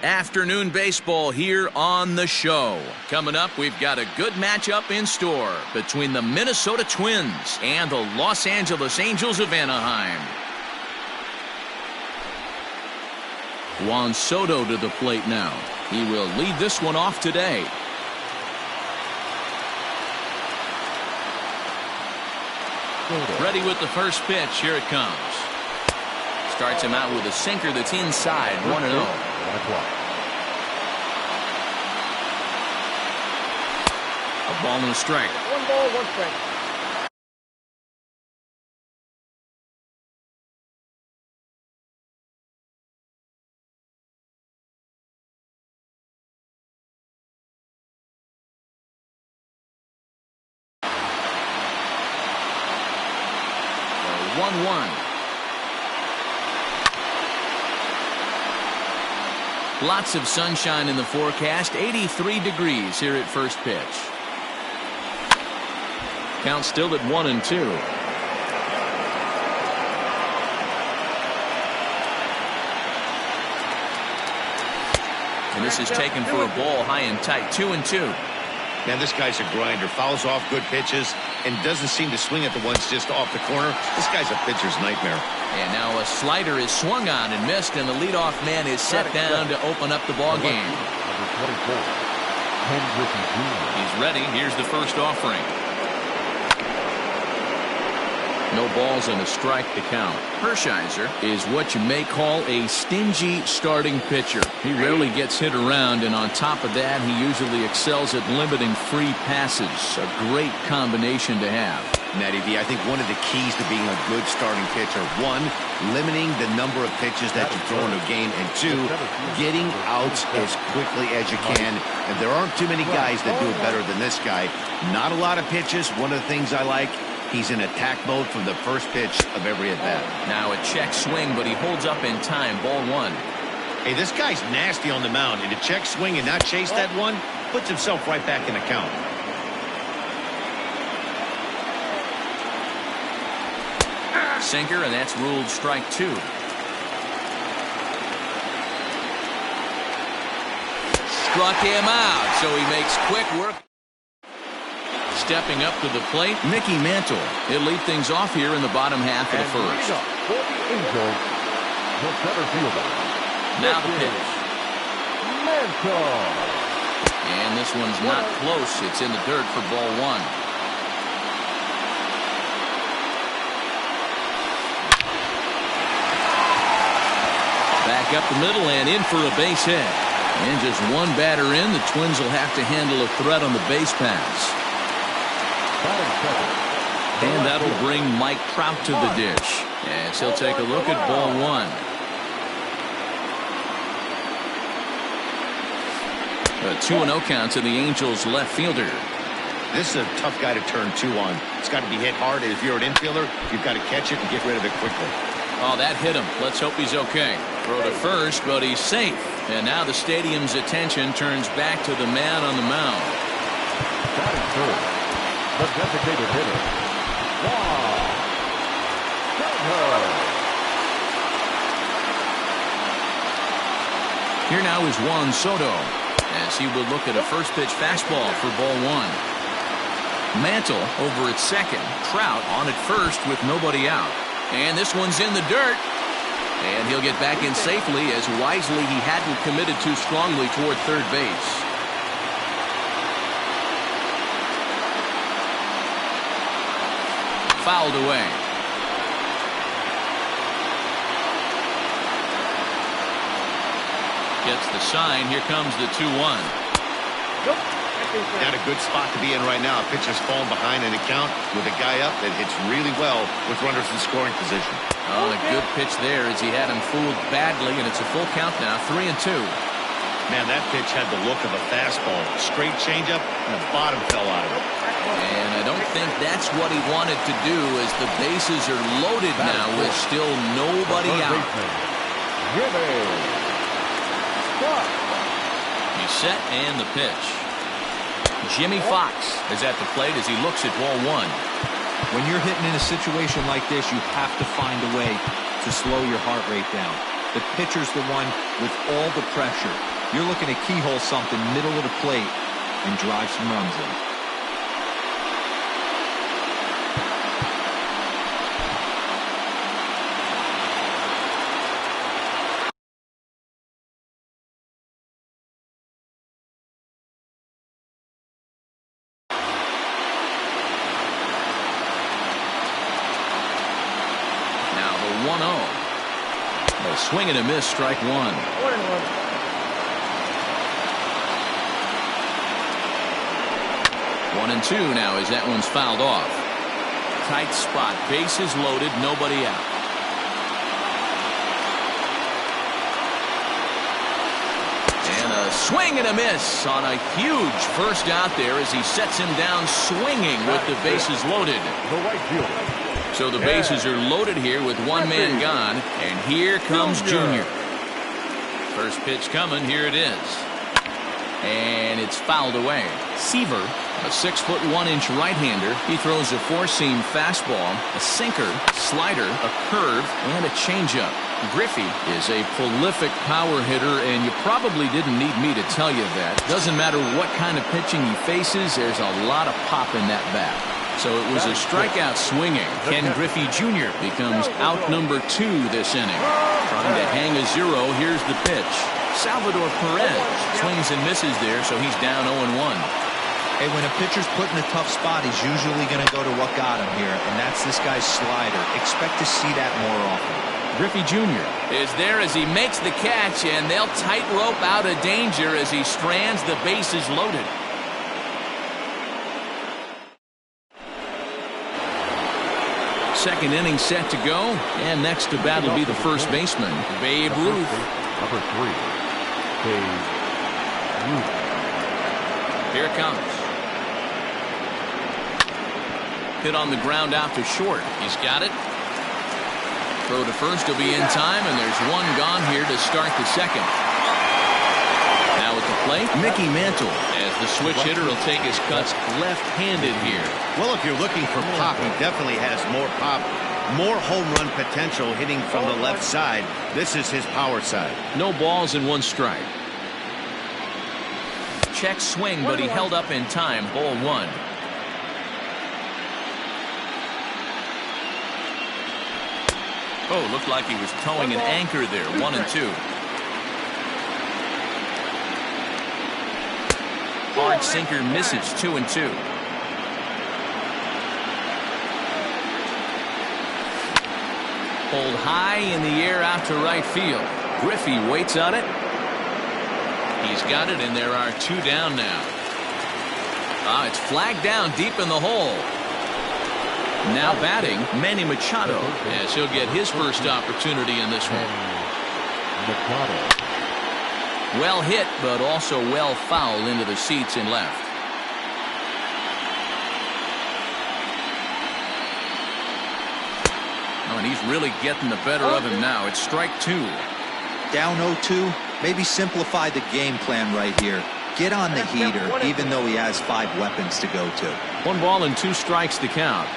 Afternoon baseball here on the show. Coming up, we've got a good matchup in store between the Minnesota Twins and the Los Angeles Angels of Anaheim. Juan Soto to the plate now. He will lead this one off today. Ready with the first pitch. Here it comes. Starts him out with a sinker that's inside, 1-0.
On the clock.
A ball and a strike.
1 ball, 1 strike.
The 1-1. Lots of sunshine in the forecast. 83 degrees here at first pitch. Count still at 1-2. And this is taken for a ball high and tight. 2-2.
Man, this guy's a grinder. Fouls off good pitches and doesn't seem to swing at the ones just off the corner. This guy's a pitcher's nightmare.
And now a slider is swung on and missed, and the leadoff man is set down to open up the ball game.
Number 24. Ken Griffey Jr.
He's ready. Here's the first offering. No balls and a strike to count. Hershiser is what you may call a stingy starting pitcher. He rarely gets hit around, and on top of that, he usually excels at limiting free passes. A great combination to have.
Matty V, I think one of the keys to being a good starting pitcher, one, limiting the number of pitches that you throw in a game, and two, getting outs as quickly as you can. And there aren't too many guys that do it better than this guy. Not a lot of pitches. One of the things I like, he's in attack mode from the first pitch of every at-bat.
Now a check swing, but he holds up in time. Ball 1.
Hey, this guy's nasty on the mound, and to check swing and not chase that one puts himself right back in the count.
Sinker, and that's ruled strike 2. Struck him out, so he makes quick work. Stepping up to the plate, Mickey Mantle. He'll lead things off here in the bottom half of the first.
For the Angels, the center fielder.
Now the pitch.
Mantle.
And this one's not close. It's in the dirt for ball 1. Back up the middle and in for a base hit. And just one batter in, the Twins will have to handle a threat on the base paths. And that'll bring Mike Trout to the dish. As he'll take a look at ball 1. A 2-0 count to the Angels left fielder.
This is a tough guy to turn 2 on. It's got to be hit hard, and if you're an infielder, you've got to catch it and get rid of it quickly.
Oh, that hit him. Let's hope he's okay. Throw to first, but he's safe. And now the stadium's attention turns back to the man on the mound.
Batting third, the designated hitter.
Here now is Juan Soto, as he will look at a first pitch fastball for ball 1. Mantle over at second. Trout on at first with nobody out. And this one's in the dirt. And he'll get back in safely, as wisely he hadn't committed too strongly toward third base. Fouled away. Gets the sign. Here comes the 2-1.
Not a good spot to be in right now. Pitcher's falling behind in the count with a guy up that hits really well with runners in scoring position.
Oh, a good pitch there as he had him fooled badly, and it's a full count now, 3-2.
Man, that pitch had the look of a fastball. Straight changeup, and the bottom fell out of it.
And I don't think that's what he wanted to do, as the bases are loaded now with still nobody out. He's set, and the pitch. Jimmy Fox is at the plate as he looks at ball 1.
When you're hitting in a situation like this, you have to find a way to slow your heart rate down. The pitcher's the one with all the pressure. You're looking to keyhole something middle of the plate and drive some runs in.
Now the 1-0. A swing and a miss, strike 1.
1-1.
1-2 now as that one's fouled off. Tight spot, bases loaded, nobody out. And a swing and a miss on a huge first out there as he sets him down swinging with the bases loaded.
The right fielder.
So the bases are loaded here with one man gone, and here comes Junior. First pitch coming, here it is. And it's fouled away. Seaver, a 6'1" right-hander. He throws a four-seam fastball, a sinker, slider, a curve, and a changeup. Griffey is a prolific power hitter, and you probably didn't need me to tell you that. Doesn't matter what kind of pitching he faces, there's a lot of pop in that bat. So it was a strikeout swinging. Ken Griffey Jr. becomes out number 2 this inning. Trying to hang a 0. Here's the pitch. Salvador Perez swings and misses there, so he's down 0-1.
Hey, when a pitcher's put in a tough spot, he's usually going to go to what got him here, and that's this guy's slider. Expect to see that more often.
Griffey Jr. is there as he makes the catch, and they'll tightrope out of danger as he strands the bases loaded. Second inning set to go, and next to bat will be the first baseman, Babe Ruth.
Number 3, Babe Ruth.
Here it comes. Hit on the ground out to short. He's got it. Throw to first will be in time, and there's one gone here to start the second. Now at the plate, Mickey Mantle, as the switch hitter will take his cuts left-handed here.
Well, if you're looking for pop, he definitely has more pop, more home run potential hitting from the left side. This is his power side.
No balls and 1 strike. Check swing, but he held up in time. Ball 1. Oh, looked like he was towing an anchor there. 1-2. Hard sinker misses. 2-2. Pulled high in the air out to right field. Griffey waits on it. He's got it, and there are 2 down now. It's flagged down deep in the hole. Now batting, Manny Machado, as he'll get his first opportunity in this one.
Machado.
Well hit, but also well fouled into the seats and left. Oh, and he's really getting the better of him now. It's strike 2.
Down 0-2, maybe simplify the game plan right here. Get on the heater, even though he has 5 weapons to go to.
1 ball and 2 strikes to count.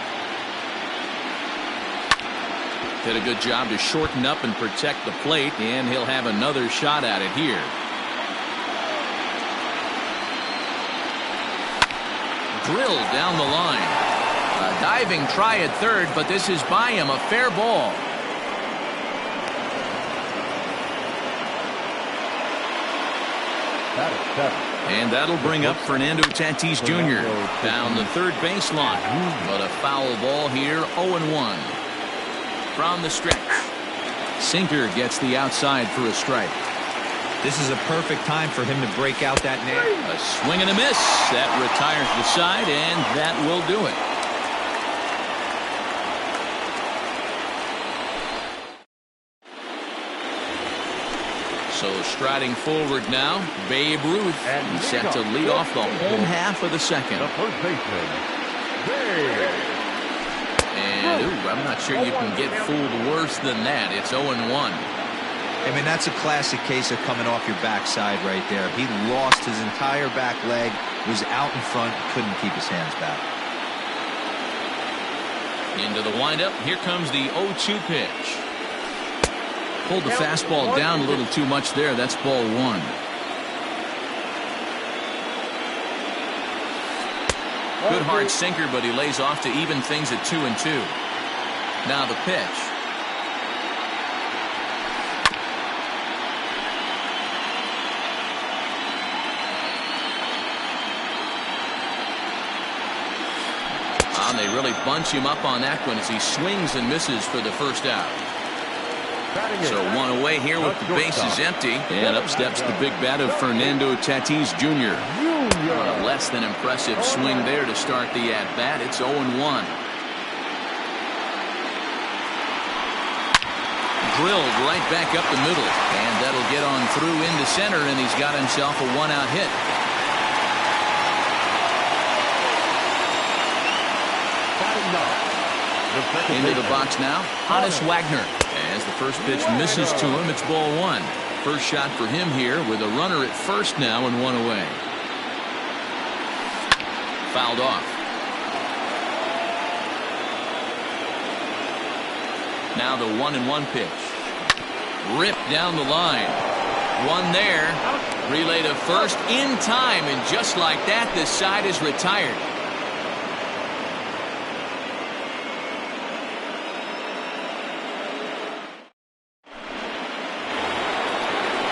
Did a good job to shorten up and protect the plate, and he'll have another shot at it here. Drilled down the line. A diving try at third, but this is by him, a fair ball.
That is 7.
And that'll bring up Fernando Tatis Jr. down the third baseline. But a foul ball here, 0-1. From the stretch. Sinker gets the outside for a strike.
This is a perfect time for him to break out that nail.
A swing and a miss. That retires the side, and that will do it. So striding forward now, Babe Ruth. He's set to lead off the home half of the second.
The first baseman, Babe.
And, I'm not sure you can get fooled worse than that. It's 0-1.
I mean, that's a classic case of coming off your backside right there. He lost his entire back leg, was out in front, couldn't keep his hands back.
Into the windup. Here comes the 0-2 pitch. Pulled the fastball down a little too much there. That's ball 1. Good hard sinker, but he lays off to even things at 2-2. Now the pitch. And they really bunch him up on that one as he swings and misses for the first out. So 1 away here with the bases empty. And up steps the big bat of Fernando Tatis Jr. A less than impressive swing there to start the at-bat. It's 0-1. Drilled right back up the middle, and that'll get on through into center, and he's got himself a one-out hit. Into the box now, Honus Wagner. As the first pitch misses to him, it's ball one. First shot for him here with a runner at first now and one away. Fouled off. Now the 1-1 pitch. Ripped down the line. One there. Relay to first in time, and just like that, this side is retired.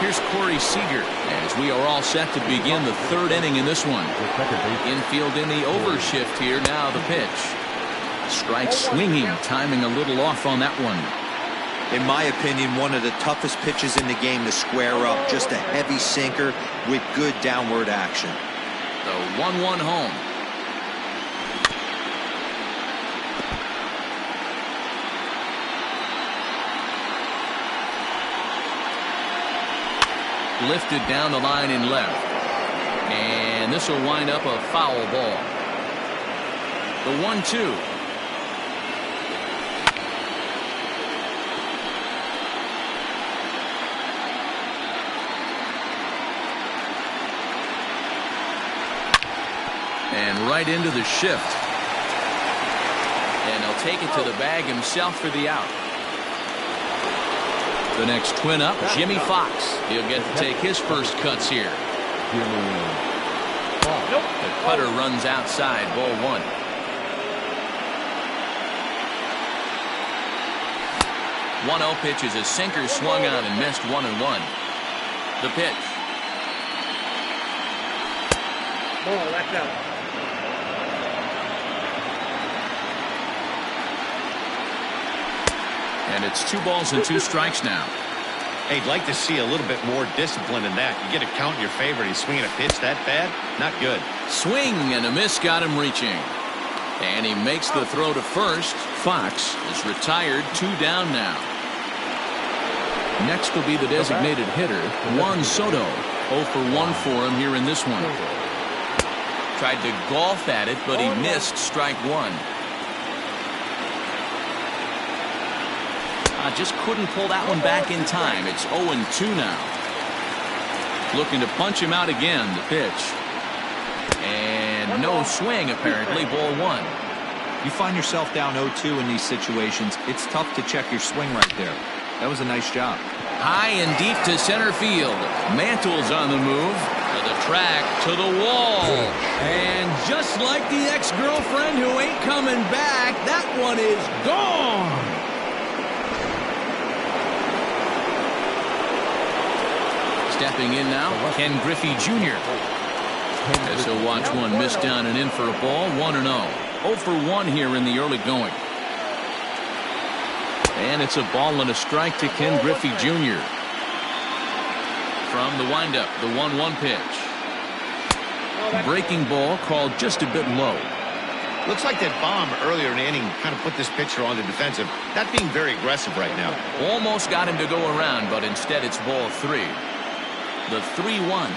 Here's Corey Seager as we are all set to begin the third inning in this one. Infield in the overshift here. Now the pitch. Strike swinging, timing a little off on that one.
In my opinion, one of the toughest pitches in the game to square up. Just a heavy sinker with good downward action.
The 1-1 home. Lifted down the line in left. And this will wind up a foul ball. The 1-2. And right into the shift. And he'll take it to the bag himself for the out. The next twin up, Jimmy Fox. He'll get to take his first cuts here. The cutter runs outside, ball one. One-0 pitch is a sinker swung on and missed 1-1. The pitch.
Ball, that's out.
And it's 2 balls and 2 strikes now.
Hey, I'd like to see a little bit more discipline in that. You get a count in your favor, and he's swinging a pitch that bad? Not good.
Swing and a miss got him reaching. And he makes the throw to first. Fox is retired, 2 down now. Next will be the designated hitter, Juan Soto. 0 for 1 for him here in this one. Tried to golf at it, but he missed strike one. Just couldn't pull that one back in time. It's 0-2 now. Looking to punch him out again. The pitch. And no swing, apparently. Ball one.
You find yourself down 0-2 in these situations. It's tough to check your swing right there. That was a nice job.
High and deep to center field. Mantle's on the move. To the track, to the wall. And just like the ex-girlfriend who ain't coming back, that one is gone. Stepping in now, Ken Griffey Jr. As he'll watch one miss down and in for a ball, 1-0. 0 for 1 here in the early going. And it's a ball and a strike to Ken Griffey Jr. From the windup, the 1-1 pitch. Breaking ball called just a bit low.
Looks like that bomb earlier in the inning kind of put this pitcher on the defensive. Not being very aggressive right now.
Almost got him to go around, but instead it's ball 3. The 3-1.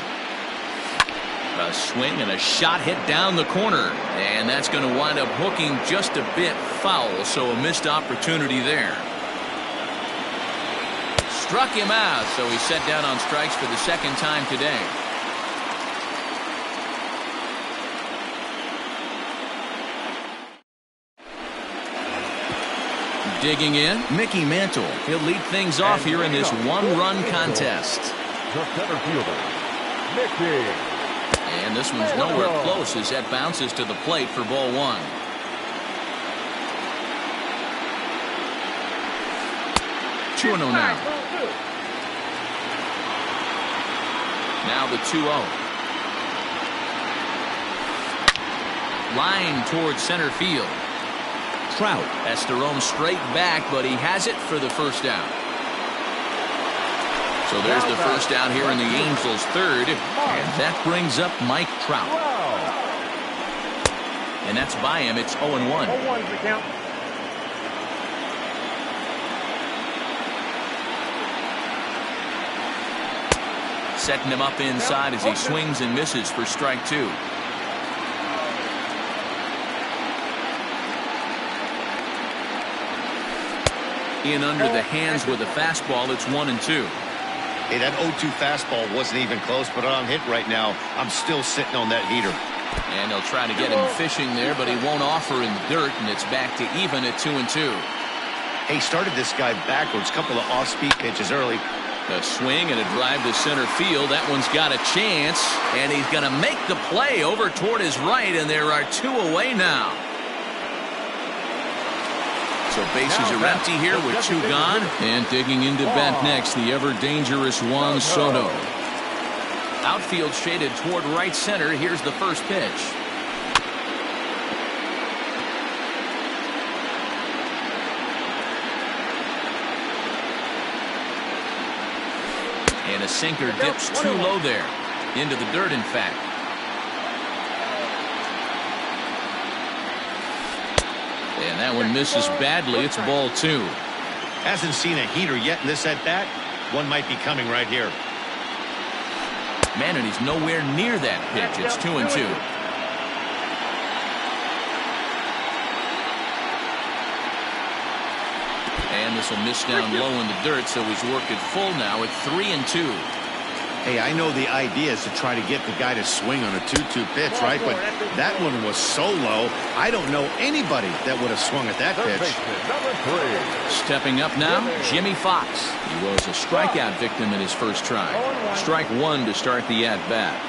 A swing and a shot hit down the corner. And that's going to wind up hooking just a bit foul, so a missed opportunity there. Struck him out, so he's set down on strikes for the second time today. Digging in, Mickey Mantle. He'll lead things off here in this one-run contest.
The center fielder, Mickey.
And this one's nowhere close as that bounces to the plate for ball one. Two 2-0 now. Now the 2-0. Line towards center field. Trout has to roam straight back, but he has it for the first down. So there's the first out here in the Angels' third, and that brings up Mike Trout. And that's by him. It's 0-1.
0-1's the count.
Setting him up inside as he swings and misses for strike two. In under the hands with a fastball. It's 1-2.
Hey, that 0-2 fastball wasn't even close, but on hit right now, I'm still sitting on that heater.
And they'll try to get him fishing there, but he won't offer in the dirt, and it's back to even at 2-2.
Hey, started this guy backwards. Couple of off-speed pitches early.
A swing and a drive to center field. That one's got a chance, and he's going to make the play over toward his right, and there are two away now. So bases are empty here with two gone. And digging into bat next, the ever-dangerous Juan Soto. Outfield shaded toward right center. Here's the first pitch. And a sinker dips too low there. Into the dirt, in fact. And that one misses badly. It's ball two.
Hasn't seen a heater yet in this at-bat. One might be coming right here.
Man, and he's nowhere near that pitch. It's 2-2. And this will miss down low in the dirt, so he's worked it full now at 3-2.
Hey, I know the idea is to try to get the guy to swing on a 2-2 pitch, right? But that one was so low, I don't know anybody that would have swung at that pitch.
Stepping up now, Jimmy Fox. He was a strikeout victim in his first try. Strike one to start the at-bat.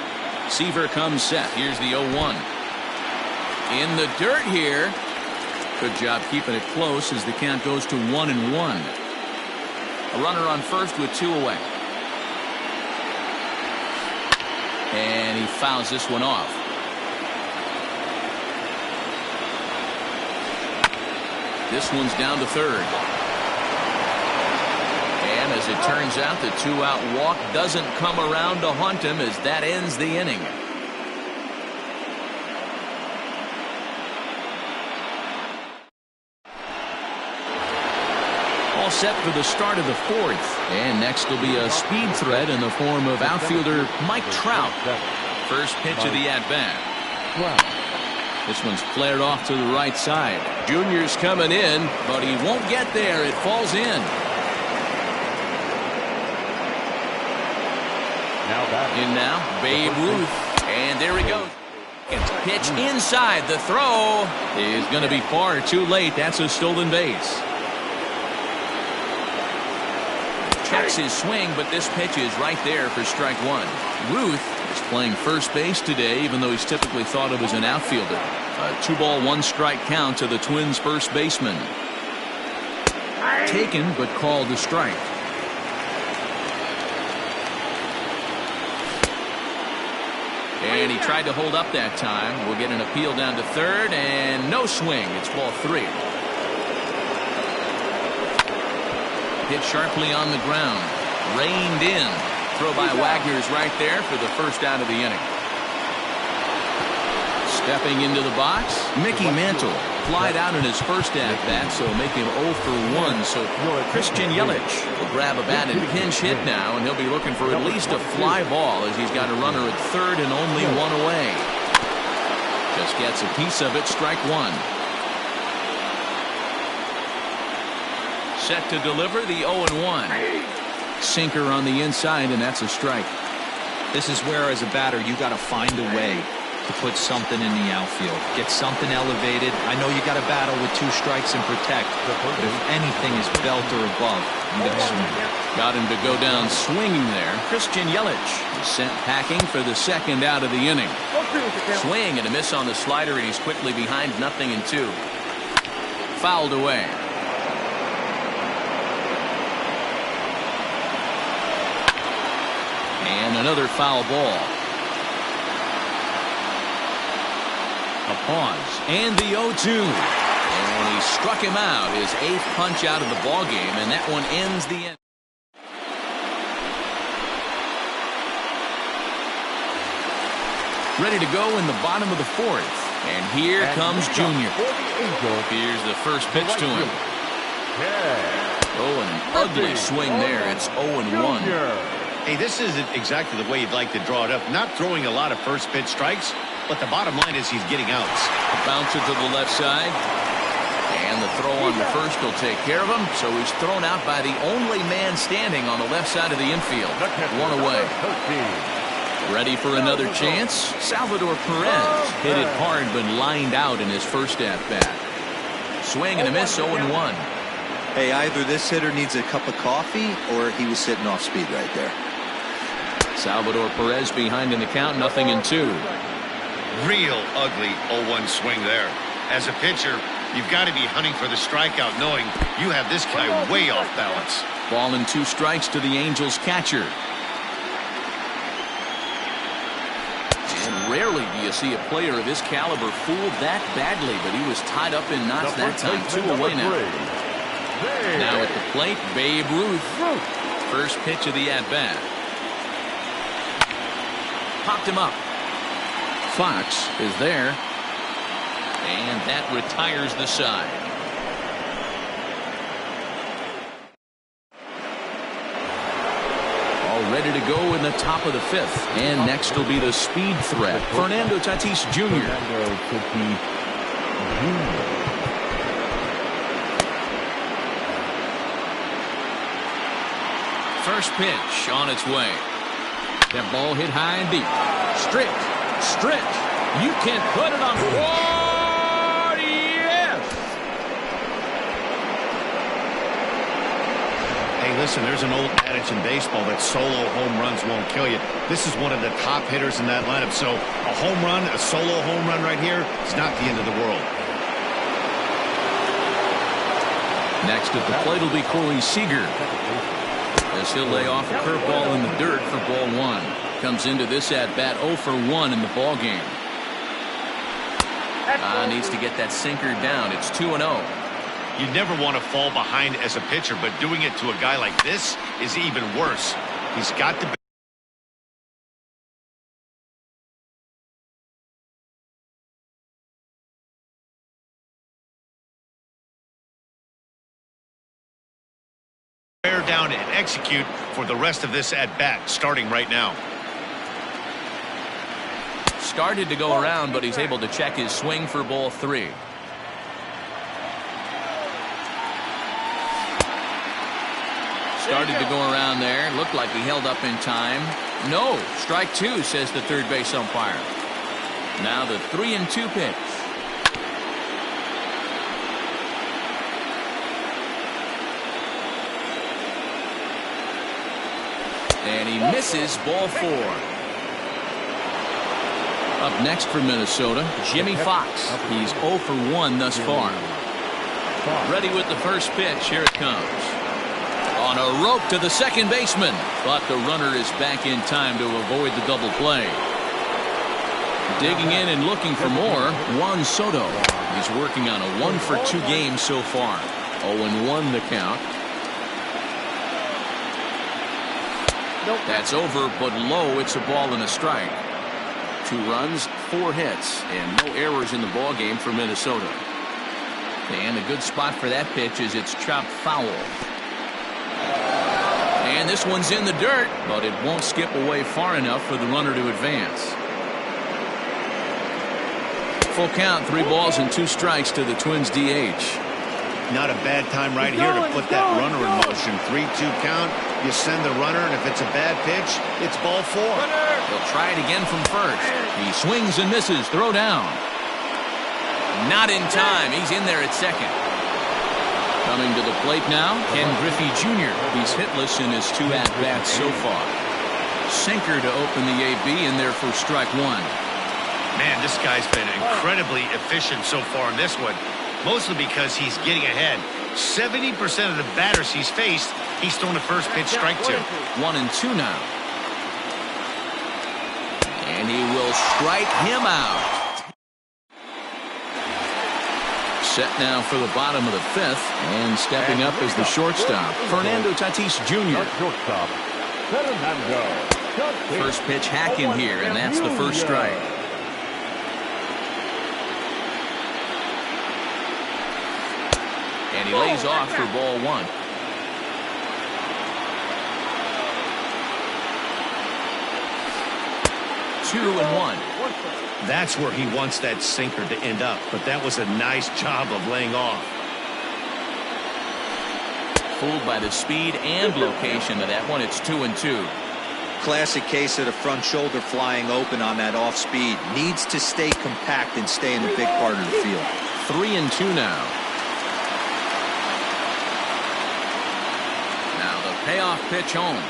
Seaver comes set. Here's the 0-1. In the dirt here. Good job keeping it close as the count goes to 1-1. A runner on first with two away. And he fouls this one off. This one's down to third. And as it turns out, the two-out walk doesn't come around to haunt him as that ends the inning. All set for the start of the fourth. And next will be a speed threat in the form of outfielder Mike Trout. First pitch of the at-bat. This one's flared off to the right side. Junior's coming in, but he won't get there. It falls in. In now, Babe Ruth. And there he goes. Pitch inside. The throw is going to be far too late. That's a stolen base. Checks his swing, but this pitch is right there for strike one. Ruth is playing first base today, even though he's typically thought of as an outfielder. A 2-ball, 1-strike count to the Twins' first baseman. Taken, but called a strike. And he tried to hold up that time. We'll get an appeal down to third, and no swing. It's ball three. Hit sharply on the ground. Reined in. Throw by Wagner's right there for the first out of the inning. Stepping into the box, Mickey Mantle. Flied out in his first at-bat, so make him 0 for 1. So Christian Yelich will grab a bat and pinch hit now, and he'll be looking for at least a fly ball as he's got a runner at third and only one away. Just gets a piece of it. Strike one. Set to deliver the 0-1. Sinker on the inside, and that's a strike.
This is where, as a batter, you got to find a way to put something in the outfield. Get something elevated. I know you got to battle with two strikes and protect, but if anything is belt or above, you got to swing.
Got him to go down swinging there. Christian Yelich is sent packing for the second out of the inning. Swing and a miss on the slider, and he's quickly behind 0-2. Fouled away. And another foul ball. A pause. And the 0-2. And he struck him out. His 8th punch out of the ball game. And that one ends the end. Ready to go in the bottom of the fourth. And here comes Junior. Here's the first pitch to him. Oh, an ugly swing there. It's 0-1.
Hey, this isn't exactly the way you'd like to draw it up. Not throwing a lot of first pitch strikes, but the bottom line is he's getting outs.
Bounce it to the left side. And the throw on the first will take care of him. So he's thrown out by the only man standing on the left side of the infield. One away. Ready for another chance? Salvador Perez hit it hard but lined out in his first at-bat. Swing and a miss, 0-1.
Hey, either this hitter needs a cup of coffee or he was sitting off speed right there.
Salvador Perez behind in the count, 0-2.
Real ugly 0-1 swing there. As a pitcher, you've got to be hunting for the strikeout knowing you have this guy way off balance.
Ball and 2 strikes to the Angels catcher. And rarely do you see a player of his caliber fooled that badly, but he was tied up in knots that time. 2 away now. Now at the plate, Babe Ruth. First pitch of the at-bat. Popped him up. Fox is there. And that retires the side. All ready to go in the top of the 5th. And next will be the speed threat, Fernando Tatis Jr. First pitch on its way. That ball hit high and deep. Strict. You can't put it on. Oh, yes!
Hey, listen, there's an old adage in baseball that solo home runs won't kill you. This is one of the top hitters in that lineup. So a home run, a solo home run right here is not the end of the world.
Next at the plate will be Corey Seager, as he'll lay off a curveball in the dirt for ball 1. Comes into this at-bat 0 for 1 in the ball game. Needs to get that sinker down. It's 2-0.
You never want to fall behind as a pitcher, but doing it to a guy like this is even worse. He's got to be. Bear down and execute for the rest of this at-bat, starting right now.
Started to go around, but he's able to check his swing for ball 3. Started to go around there. Looked like he held up in time. No. Strike 2, says the third base umpire. Now the 3-2 pitch. And he misses ball 4. Up next for Minnesota, Jimmy Fox. He's 0 for 1 thus far. Ready with the first pitch. Here it comes. On a rope to the second baseman. But the runner is back in time to avoid the double play. Digging in and looking for more, Juan Soto. He's working on a 1 for 2 game so far. 0-1 the count. That's over, but low. It's a ball and a strike. 2 runs, 4 hits, and no errors in the ball game for Minnesota. And a good spot for that pitch is it's chopped foul. And this one's in the dirt, but it won't skip away far enough for the runner to advance. Full count, 3 balls and 2 strikes to the Twins DH.
Not a bad time right here to put that runner in motion. 3-2 count. You send the runner, and if it's a bad pitch, it's ball 4.
He'll try it again from first. He swings and misses. Throw down. Not in time. He's in there at second. Coming to the plate now, Ken Griffey Jr. He's hitless in his 2 at-bats so far. Sinker to open the AB in there for strike 1.
Man, this guy's been incredibly efficient so far in this one. Mostly because he's getting ahead. 70% of the batters he's faced, he's thrown a first pitch strike to.
1-2 now. And he will strike him out. Set now for the bottom of the 5th. And stepping up is the shortstop, Fernando Tatis Jr.
Shortstop, Fernando.
First pitch hack in here, and that's the first strike. And he lays off for ball 1. Two and 1.
That's where he wants that sinker to end up, but that was a nice job of laying off.
Fooled by the speed and location of that one. It's 2 and 2.
Classic case of the front shoulder flying open on that off speed. Needs to stay compact and stay in a big part of the field.
3 and 2 now. Now the payoff pitch home.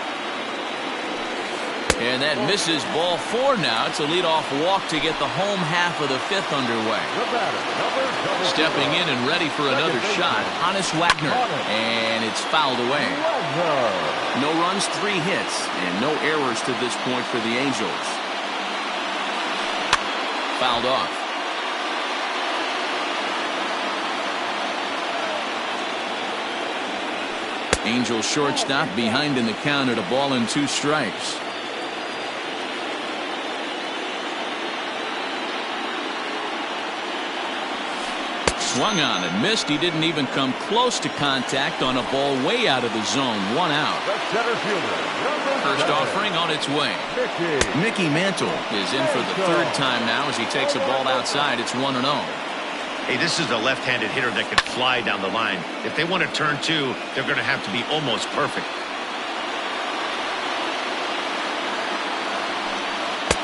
And that misses ball 4 now. It's a leadoff walk to get the home half of the 5th underway. Stepping in and ready for another shot, Honus Wagner. And it's fouled away. No runs, 3 hits, and no errors to this point for the Angels. Fouled off. Angels shortstop behind in the count at a ball and 2 strikes. Swung on and missed. He didn't even come close to contact on a ball way out of the zone. 1 out. First offering on its way. Mickey Mantle is in for the 3rd time now as he takes a ball outside. It's 1-0.
Hey, this is a left-handed hitter that can fly down the line. If they want to turn 2, they're going to have to be almost perfect.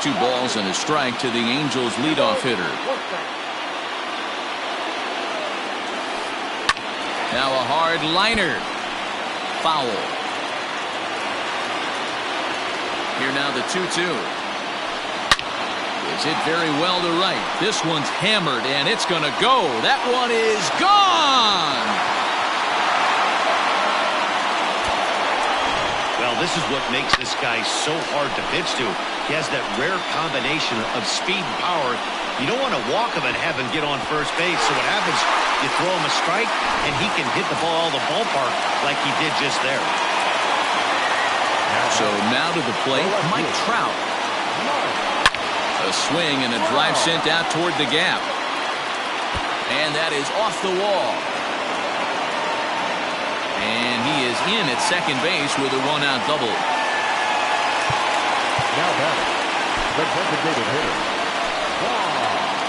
2 balls and a strike to the Angels leadoff hitter. Now a hard liner. Foul. Here now the 2-2. Is hit very well to right. This one's hammered and it's going to go. That one is gone.
Well, this is what makes this guy so hard to pitch to. He has that rare combination of speed and power. You don't want to walk him and have him get on first base. So what happens, you throw him a strike, and he can hit the ball all the ballpark like he did just there.
So now to the plate, Mike Trout. A swing and a drive sent out toward the gap. And that is off the wall. And he is in at second base with a 1-out double.
Now back, the designated hitter.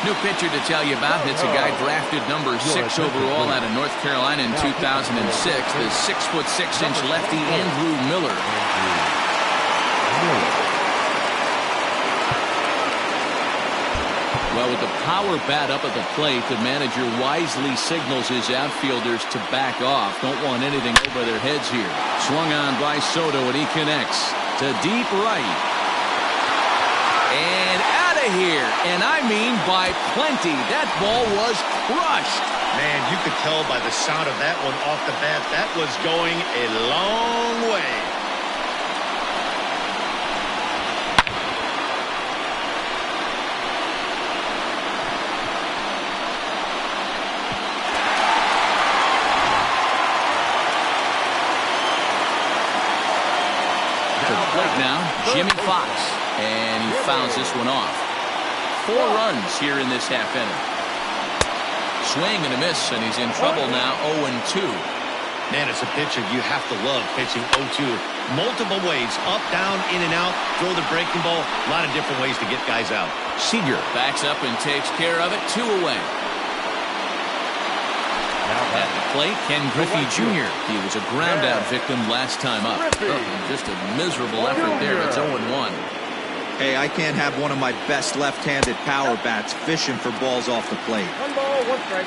New pitcher to tell you about. It's a guy drafted number 6 overall out of North Carolina in 2006. The 6'6" lefty Andrew Miller. Well, with the power bat up at the plate, the manager wisely signals his outfielders to back off. Don't want anything over their heads here. Swung on by Soto, and he connects to deep right. And out of here. And I mean by plenty. That ball was crushed.
Man, you could tell by the sound of that one off the bat, that was going a long way.
Plate now, Jimmy Fox, and he fouls this one off. 4 runs here in this half inning. Swing and a miss, and he's in trouble now. 0-2.
Man, as a pitcher, you have to love pitching 0-2. Multiple ways, up, down, in and out, throw the breaking ball. A lot of different ways to get guys out.
Seager backs up and takes care of it. 2 away. At the plate, Ken Griffey Jr. He was a ground-out victim last time up. Just a miserable effort there. It's 0-1.
Hey, I can't have one of my best left-handed power bats fishing for balls off the plate.
1 ball, 1 strike.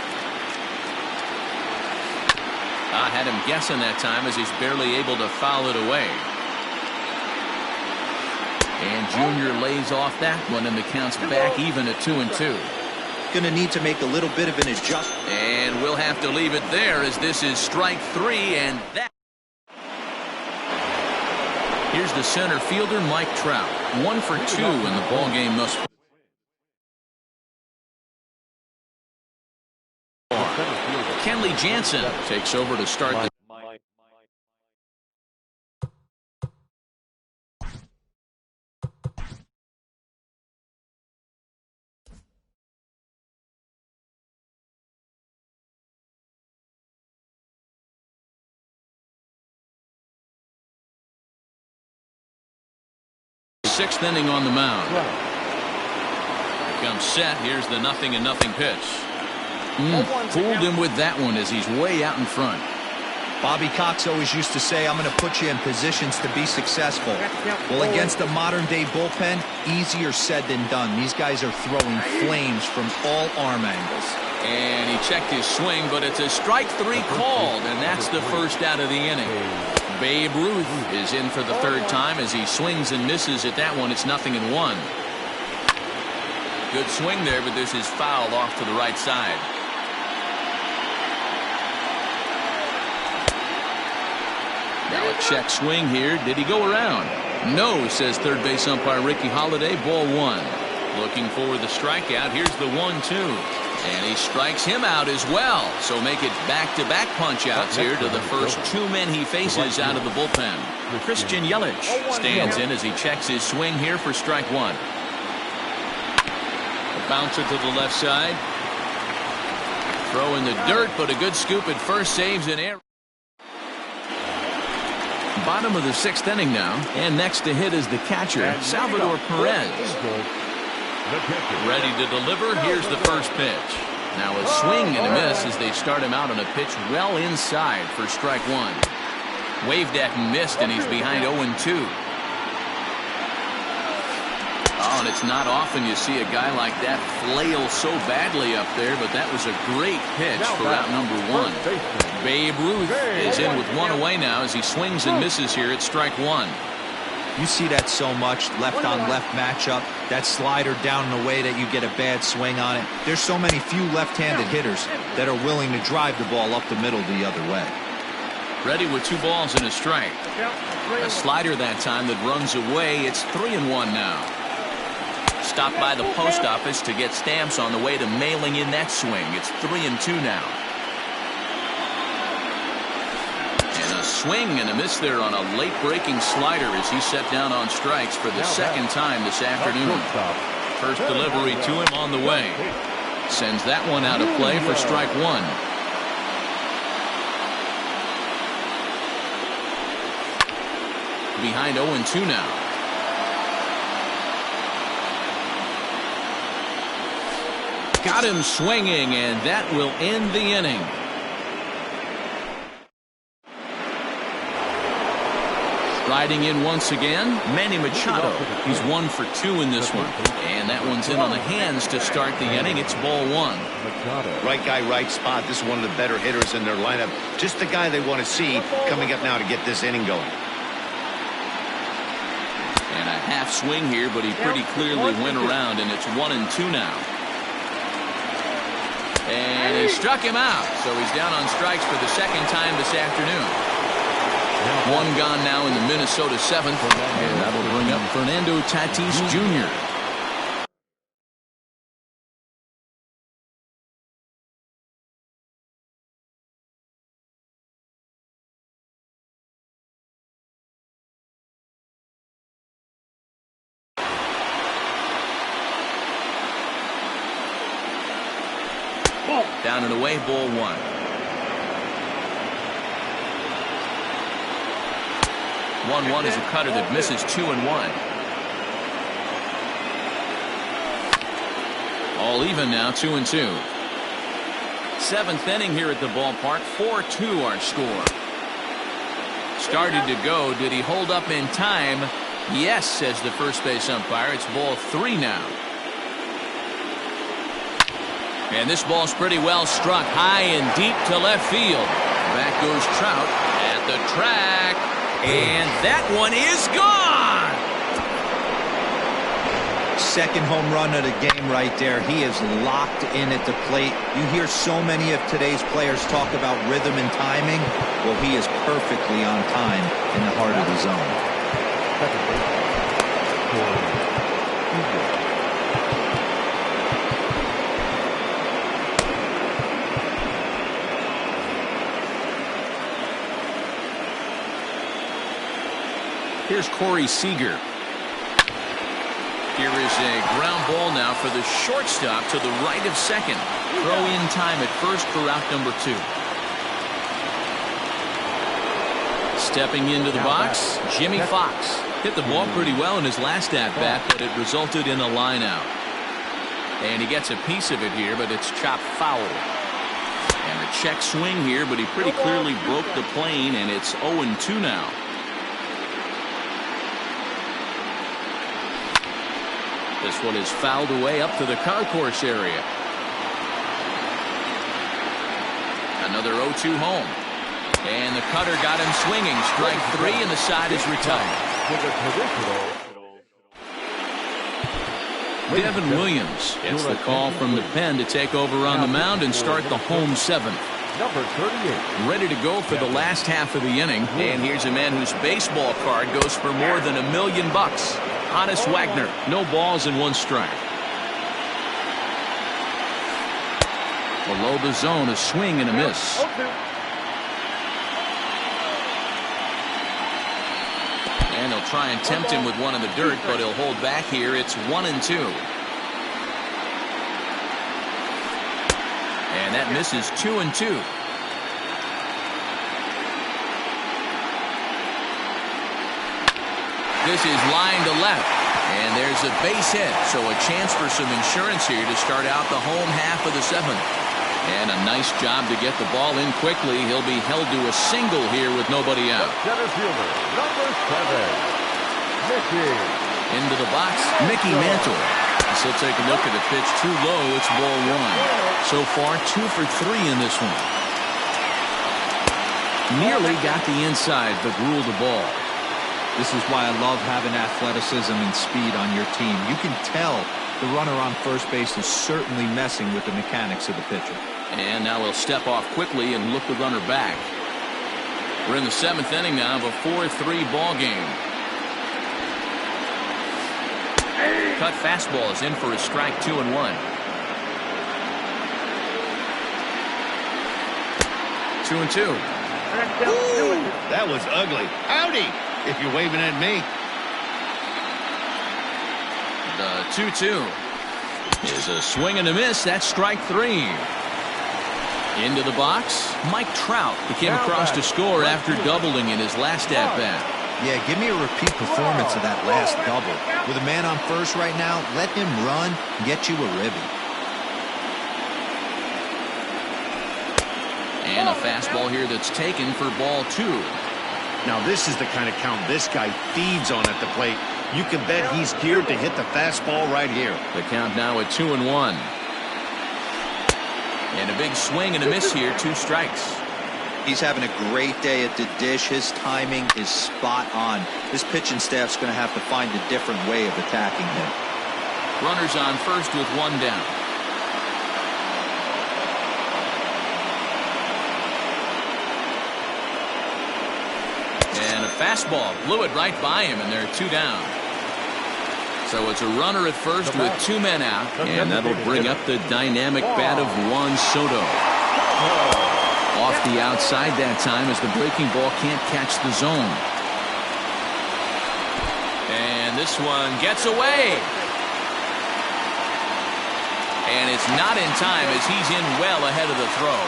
I had him guessing that time as he's barely able to foul it away. And Jr. lays off that one, and the count's back even at 2-2.
Going to need to make a little bit of an adjustment.
And we'll have to leave it there as this is strike 3, and that. Here's the center fielder, Mike Trout. 1 for 2 in the ball game thus far. Kenley Jansen takes over to start the 6th inning on the mound. Here comes set. Here's the 0-0 pitch. Fooled him with that one as he's way out in front.
Bobby Cox always used to say, I'm going to put you in positions to be successful. Well, against a modern-day bullpen, easier said than done. These guys are throwing flames from all arm angles.
And he checked his swing, but it's a strike 3 called, and that's the first out of the inning. Babe Ruth is in for the 3rd time as he swings and misses at that one. It's 0-1. Good swing there, but this is fouled off to the right side. Now a check swing here. Did he go around? No, says third base umpire Ricky Holiday. Ball 1. Looking for the strikeout. Here's the 1-2. And he strikes him out as well. So make it back-to-back punch-outs here to the first 2 men he faces out of the bullpen. Christian Yelich stands in as he checks his swing here for strike 1. A bouncer to the left side. Throw in the dirt, but a good scoop at first, saves an error. Bottom of the 6th inning now, and next to hit is the catcher, Salvador Perez. Ready to deliver. Here's the first pitch. Now a swing and a miss as they start him out on a pitch well inside for strike 1. Waved at and missed, and he's behind 0-2. Oh, and it's not often you see a guy like that flail so badly up there, but that was a great pitch for out number 1. Babe Ruth is in with 1 away now as he swings and misses here at strike 1.
You see that so much, left-on-left matchup, that slider down in a way that you get a bad swing on it. There's so many few left-handed hitters that are willing to drive the ball up the middle the other way.
Ready with 2 balls and a strike. A slider that time that runs away. It's 3-1 now. Stopped by the post office to get stamps on the way to mailing in that swing. It's 3-2 now. Swing and a miss there on a late breaking slider as he set down on strikes for the 2nd time this afternoon. First delivery to him on the way. Sends that one out of play for strike 1. Behind 0-2 now. Got him swinging, and that will end the inning. Riding in once again, Manny Machado. He's 1 for 2 in this one. And that one's in on the hands to start the inning. It's ball 1.
Right guy, right spot. This is one of the better hitters in their lineup. Just the guy they want to see coming up now to get this inning going.
And a half swing here, but he pretty clearly went around, and it's 1-2 now. And he struck him out, so he's down on strikes for the 2nd time this afternoon. 1 gone now in the Minnesota 7th, and that'll bring up Fernando Tatis Jr. Down and away, ball 1. 1-1 is a cutter that misses 2-1. All even now, 2-2. 7th inning here at the ballpark. 4-2 our score. Started to go. Did he hold up in time? Yes, says the first base umpire. It's ball 3 now. And this ball's pretty well struck high and deep to left field. Back goes Trout at the track. And that one is gone.
2nd home run of the game right there. He is locked in at the plate. You hear so many of today's players talk about rhythm and timing. Well, he is perfectly on time in the heart of the zone.
Here's Corey Seager. Here is a ground ball now for the shortstop to the right of 2nd. Throw in time at first for out number 2. Stepping into the box, Jimmy Fox. Hit the ball pretty well in his last at-bat, but it resulted in a line out. And he gets a piece of it here, but it's chopped foul. And a check swing here, but he pretty clearly broke the plane, and it's 0-2 now. This one is fouled away up to the concourse area. Another 0-2 home. And the cutter got him swinging. Strike 3, and the side is retired. Devin Williams gets the call from the pen to take over on the mound and start the home 7th.
Number 38.
Ready to go for the last half of the inning. And here's a man whose baseball card goes for more than $1 million. Honus Wagner, no balls and 1 strike. Below the zone, a swing and a miss. And they'll try and tempt him with one in the dirt, but he'll hold back here. It's 1-2. And that misses 2-2. This is line to left. And there's a base hit, so a chance for some insurance here to start out the home half of the 7th. And a nice job to get the ball in quickly. He'll be held to a single here with nobody out.
Center fielder, number 7, Mickey.
Into the box, Mickey Mantle. So take a look at the pitch. Too low. It's ball 1. So far, 2 for 3 in this one. Nearly got the inside, but ruled the ball.
This is why I love having athleticism and speed on your team. You can tell the runner on first base is certainly messing with the mechanics of the pitcher.
And now he'll step off quickly and look the runner back. We're in the 7th inning now of a 4-3 ball game. Cut fastball is in for a strike, 2-1. Two and two.
That was ugly. Howdy, if you're waving at me.
The 2-2 is a swing and a miss. That's strike 3. Into the box, Mike Trout. He came across to score after doubling in his last at-bat.
Yeah, give me a repeat performance of that last double. With a man on first right now, let him run and get you a ribby.
And a fastball here that's taken for ball 2.
Now this is the kind of count this guy feeds on at the plate. You can bet he's geared to hit the fastball right here.
The count now at 2-1. And a big swing and a miss here, 2 strikes.
He's having a great day at the dish. His timing is spot on. His pitching staff's going to have to find a different way of attacking him.
Runners on first with 1 down. And a fastball blew it right by him, and there are 2 down. So it's a runner at first with 2 men out, and that'll bring up the dynamic bat of Juan Soto. Off the outside that time as the breaking ball can't catch the zone. And this one gets away. And it's not in time as he's in well ahead of the throw.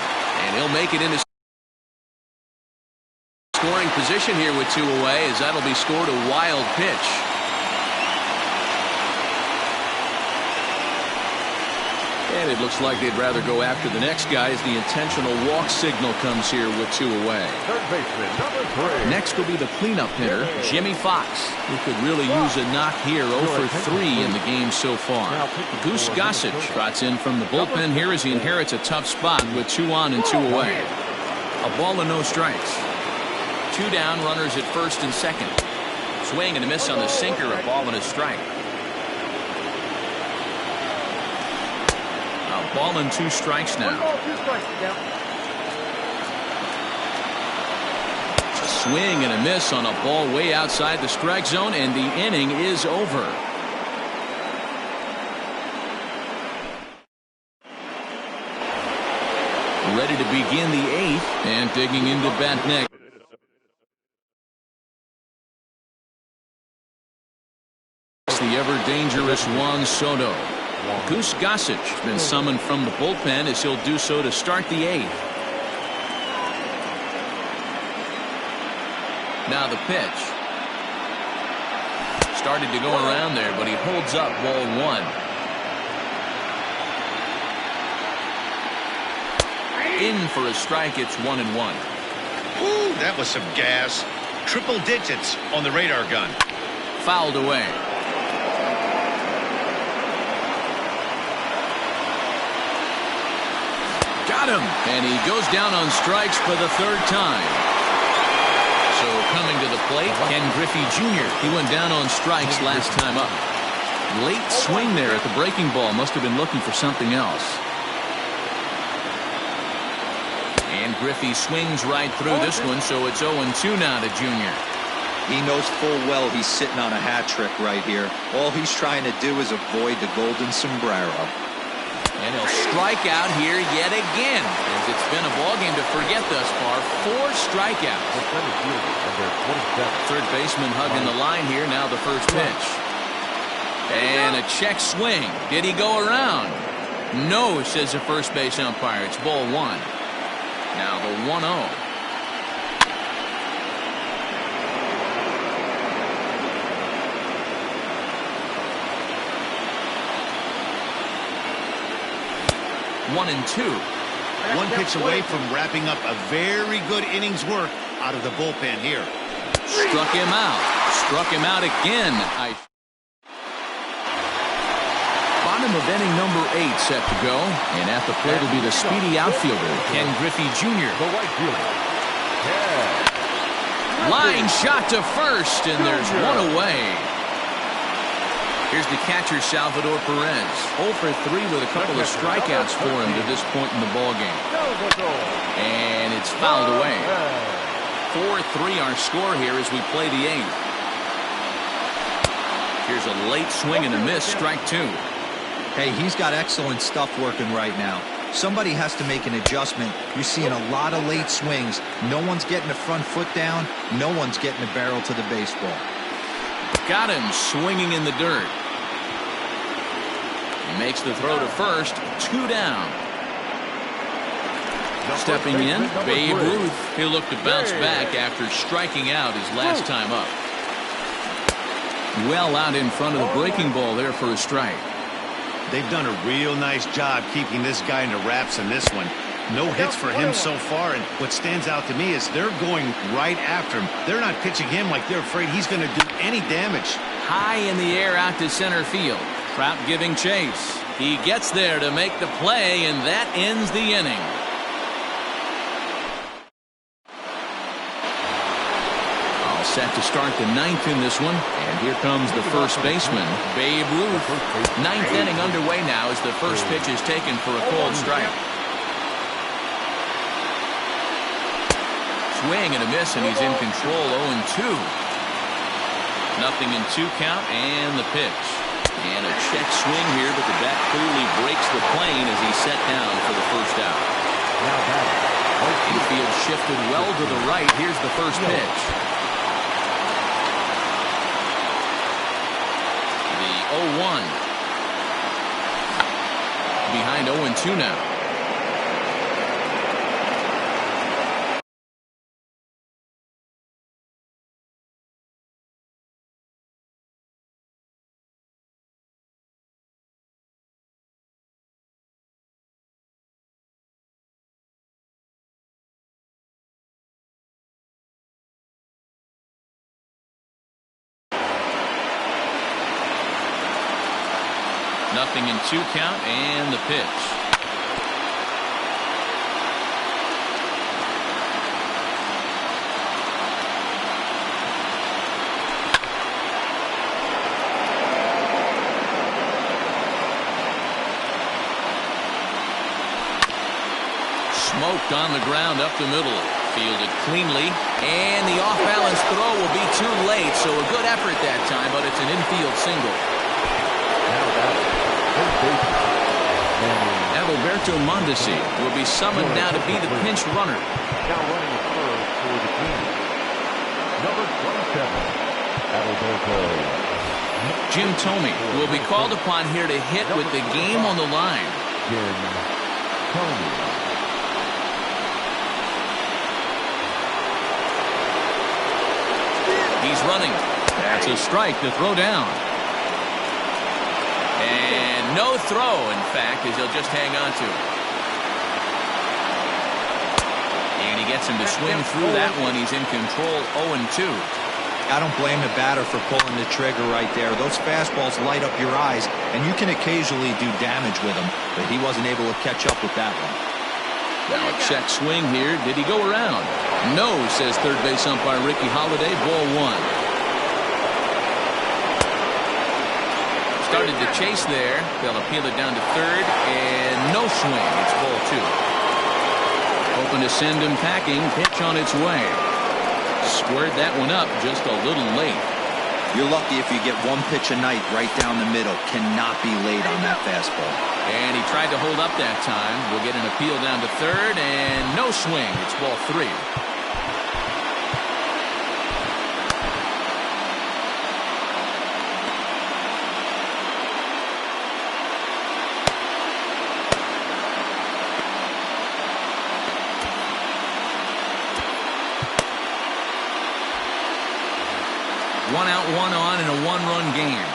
And he'll make it into scoring position here with 2 away, as that'll be scored a wild pitch. And it looks like they'd rather go after the next guy as the intentional walk signal comes here with 2 away.
Third baseman, number 3.
Next will be the cleanup hitter, Jimmy Fox, who could really use a knock here. 0 for 3 in the game so far. Goose Gossage trots in from the bullpen here as he inherits a tough spot with 2 on and 2 away. A ball and no strikes. 2 down, runners at first and second. Swing and a miss on the sinker, a ball and a strike. A ball and 2 strikes now. A swing and a miss on a ball way outside the strike zone, and the inning is over. Ready to begin the 8th, and digging into bat next. The ever-dangerous Juan Soto. Goose Gossage has been summoned from the bullpen as he'll do so to start the 8th. Now the pitch. started to go around there, but he holds up ball one. In for a strike. It's 1-1.
Ooh, that was some gas. Triple digits on the radar gun.
Fouled away. Got him. And he goes down on strikes for the third time. So coming to the plate, Ken Griffey Jr. He went down on strikes last time up. Late swing there at the breaking ball. Must have been looking for something else. And Griffey swings right through this one, so it's 0-2 now to Jr.
He knows full well he's sitting on a hat trick right here. All he's trying to do is avoid the golden sombrero.
And he'll strike out here yet again, as it's been a ballgame to forget thus far. 4 strikeouts. Third baseman hugging the line here. Now the first pitch. And a check swing. Did he go around? No, says the first base umpire. It's ball 1. Now the 1-0. One and 2.
One pitch away from wrapping up a very good inning's work out of the bullpen here.
Struck him out. Struck him out again. Bottom of inning number 8 set to go. And at the plate will be the speedy outfielder, Ken Griffey Jr.
The right fielder. Yeah.
Line shot to first, and there's one away. Here's the catcher, Salvador Perez. 0 for 3 with a couple of strikeouts for him to this point in the ballgame. And it's fouled away. 4-3 our score here as we play the 8th. Here's a late swing and a miss, strike 2.
Hey, he's got excellent stuff working right now. Somebody has to make an adjustment. You're seeing a lot of late swings. No one's getting the front foot down. No one's getting the barrel to the baseball.
Got him swinging in the dirt. He makes the throw to first. 2 down. Stepping in, Babe Ruth. He'll look to bounce back after striking out his last time up. Well out in front of the breaking ball there for a strike.
They've done a real nice job keeping this guy into wraps in this one. No hits for him so far, and what stands out to me is they're going right after him. They're not pitching him like they're afraid he's going to do any damage.
High in the air out to center field. Trout giving chase. He gets there to make the play, and that ends the inning. All set to start the 9th in this one, and here comes the first baseman, Babe Ruth. 9th inning underway now as the first pitch is taken for a called strike. Swing and a miss, and he's in control. 0-2. Nothing in 2 count, and the pitch. And a check swing here, but the bat clearly breaks the plane as he's set down for the first out. Infield shifted well to the right. Here's the first pitch. The 0-1. Behind 0-2 now. Nothing in 2 count, and the pitch. Smoked on the ground up the middle. Fielded cleanly, and the off-balance throw will be too late, so a good effort that time, but it's an infield single. Adalberto Mondesi will be summoned now to be the pinch runner.
Now running at third for the team. Number 27, Adalberto.
Jim Thome will be called upon here to hit with the game on the line.
Jim Thome.
He's running. That's a strike to throw down. And no throw, in fact, as he'll just hang on to it. And he gets him to swing through that one. He's in control 0-2.
I don't blame the batter for pulling the trigger right there. Those fastballs light up your eyes, and you can occasionally do damage with them, but he wasn't able to catch up with that one.
Now a check swing here. Did he go around? No, says third base umpire Ricky Holiday. Ball one. Started to chase there. They'll appeal it down to third, and no swing. It's ball two. Hoping to send him packing. Pitch on its way. Squared that one up just a little late.
You're lucky if you get one pitch a night right down the middle. Cannot be late on that fastball.
And he tried to hold up that time. We'll get an appeal down to third, and no swing. It's ball three. One out, one on in a one-run game.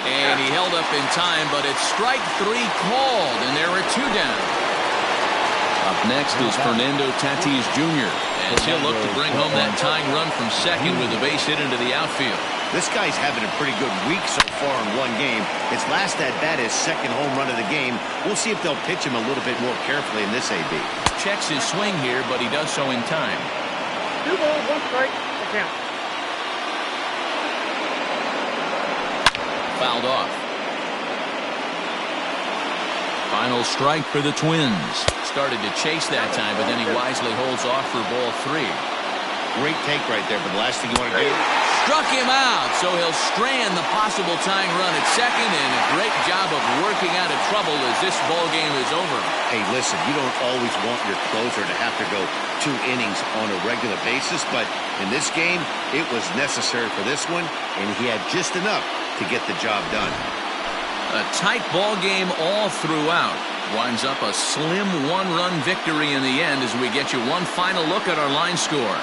And he held up in time, but it's strike three called, and there are two down. Up next is Fernando Tatis Jr. as he'll look to bring home that tying run from second with a base hit into the outfield.
This guy's having a pretty good week so far in one game. His last at-bat is second home run of the game. We'll see if they'll pitch him a little bit more carefully in this AB.
Checks his swing here, but he does so in time.
2 balls, 1 strike, the count.
Fouled off. Final strike for the Twins. Started to chase that time, but then he wisely holds off for ball three.
Great take right there, but the last thing you want to do...
Struck him out, so he'll strand the possible tying run at second, and a great job of working out of trouble as this ball game is over.
Hey, listen, you don't always want your closer to have to go 2 innings on a regular basis, but in this game, it was necessary for this one, and he had just enough to get the job done.
A tight ball game all throughout. Winds up a slim one-run victory in the end as we get you one final look at our line score.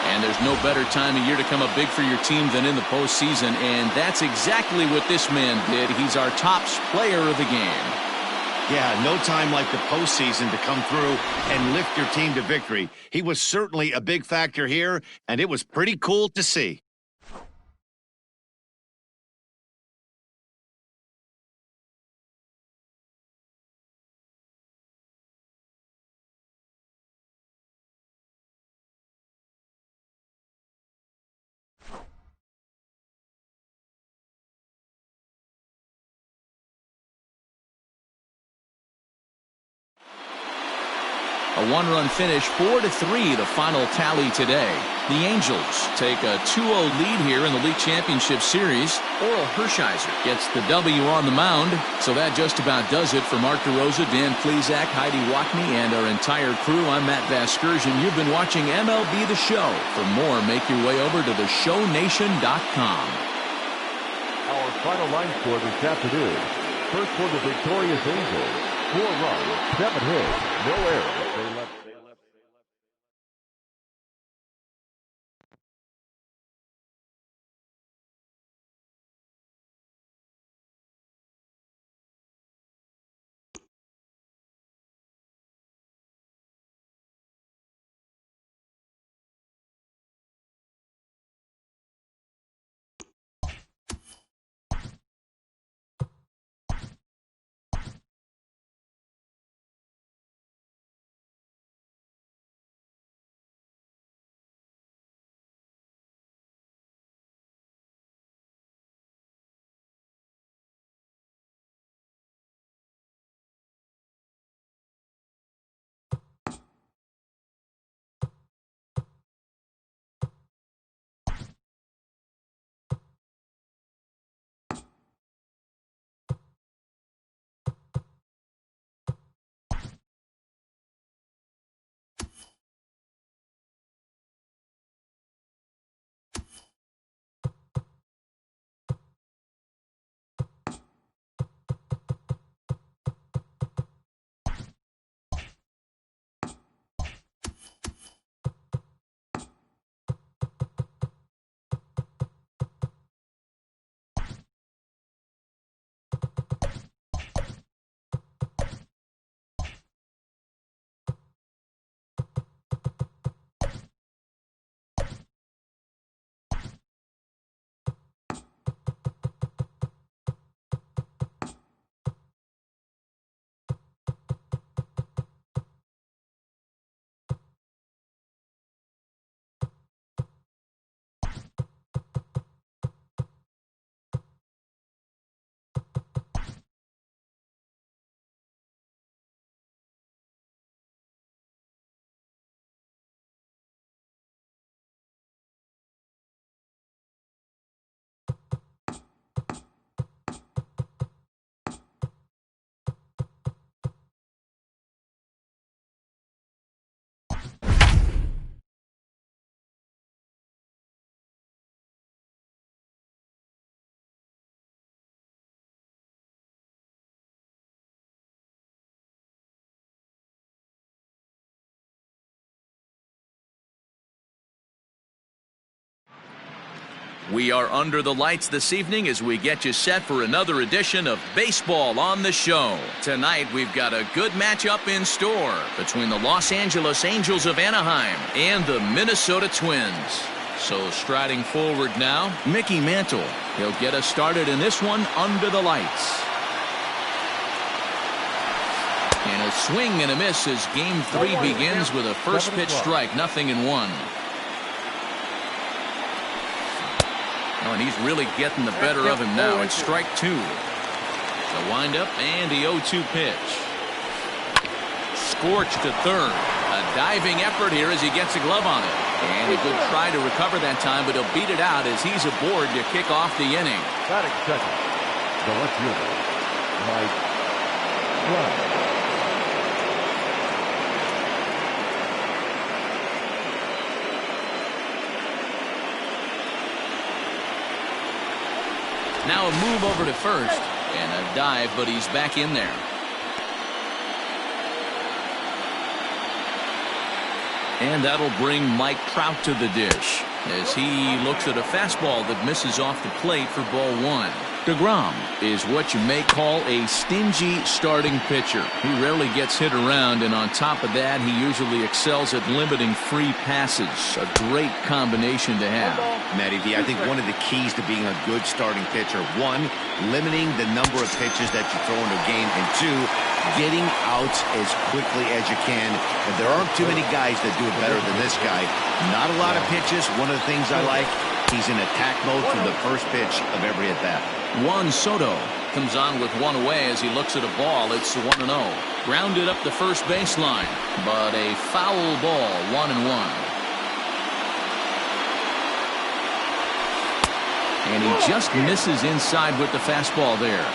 And there's no better time of year to come up big for your team than in the postseason, and that's exactly what this man did. He's our top player of the game.
Yeah, no time like the postseason to come through and lift your team to victory. He was certainly a big factor here, and it was pretty cool to see.
A one-run finish, 4-3, the final tally today. The Angels take a 2-0 lead here in the League Championship Series. Oral Hershiser gets the W on the mound. So that just about does it for Mark DeRosa, Dan Plesac, Heidi Wackney, and our entire crew. I'm Matt Vasgersian. You've been watching MLB The Show. For more, make your way over to theshownation.com.
Our final line score this afternoon. First for the victorious Angels. 4 runs, 7 hits, no errors. They left
We are under the lights this evening as we get you set for another edition of Baseball on the Show. Tonight, we've got a good matchup in store between the Los Angeles Angels of Anaheim and the Minnesota Twins. So striding forward now, Mickey Mantle. He'll get us started in this one under the lights. And a swing and a miss as Game 3 begins with a first pitch strike, 0-1. Oh, and he's really getting the better of him now. It's strike 2. The windup and the 0-2 pitch. Scorched to third. A diving effort here as he gets a glove on it. And a good try to recover that time, but he'll beat it out as he's aboard to kick off the inning.
Batting second, the left fielder, Mike Trout.
Now a move over to first and a dive, but he's back in there. And that'll bring Mike Trout to the dish as he looks at a fastball that misses off the plate for ball 1. DeGrom is what you may call a stingy starting pitcher. He rarely gets hit around, and on top of that, he usually excels at limiting free passes. A great combination to have.
Matty V, I think one of the keys to being a good starting pitcher, 1, limiting the number of pitches that you throw into a game, and 2, getting outs as quickly as you can. And there aren't too many guys that do it better than this guy. Not a lot of pitches. One of the things I like, he's in attack mode from the first pitch of every at-bat.
Juan Soto comes on with one away as he looks at a ball. It's 1-0. Grounded up the first baseline, but a foul ball, 1-1. And he just misses inside with the fastball there.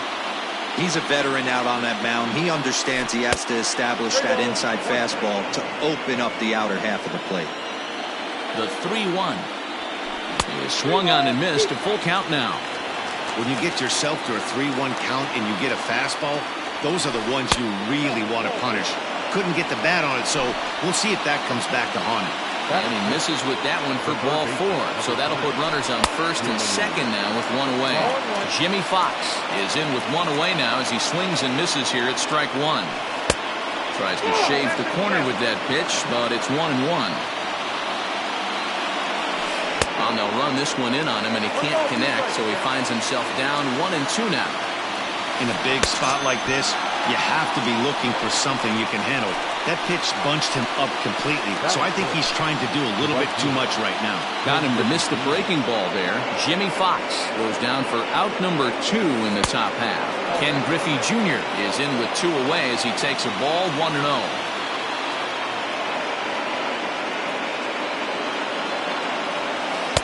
He's a veteran out on that mound. He understands he has to establish that inside fastball to open up the outer half of the plate.
The 3-1 is swung on and missed. A full count now.
When you get yourself to a 3-1 count and you get a fastball, those are the ones you really want to punish. Couldn't get the bat on it, so we'll see if that comes back to haunt him.
And he misses with that one for ball 4. So that'll put runners on first and second now with one away. Jimmy Fox is in with one away now as he swings and misses here at strike 1. Tries to shave the corner with that pitch, but it's 1-1. And they'll run this one in on him, and he can't connect, so he finds himself down 1-2 now.
In a big spot like this, you have to be looking for something you can handle. That pitch bunched him up completely, so I think he's trying to do a little bit too much right now.
Got him to miss the breaking ball there. Jimmy Fox goes down for out number 2 in the top half. Ken Griffey Jr. is in with 2 away as he takes a ball, 1-0.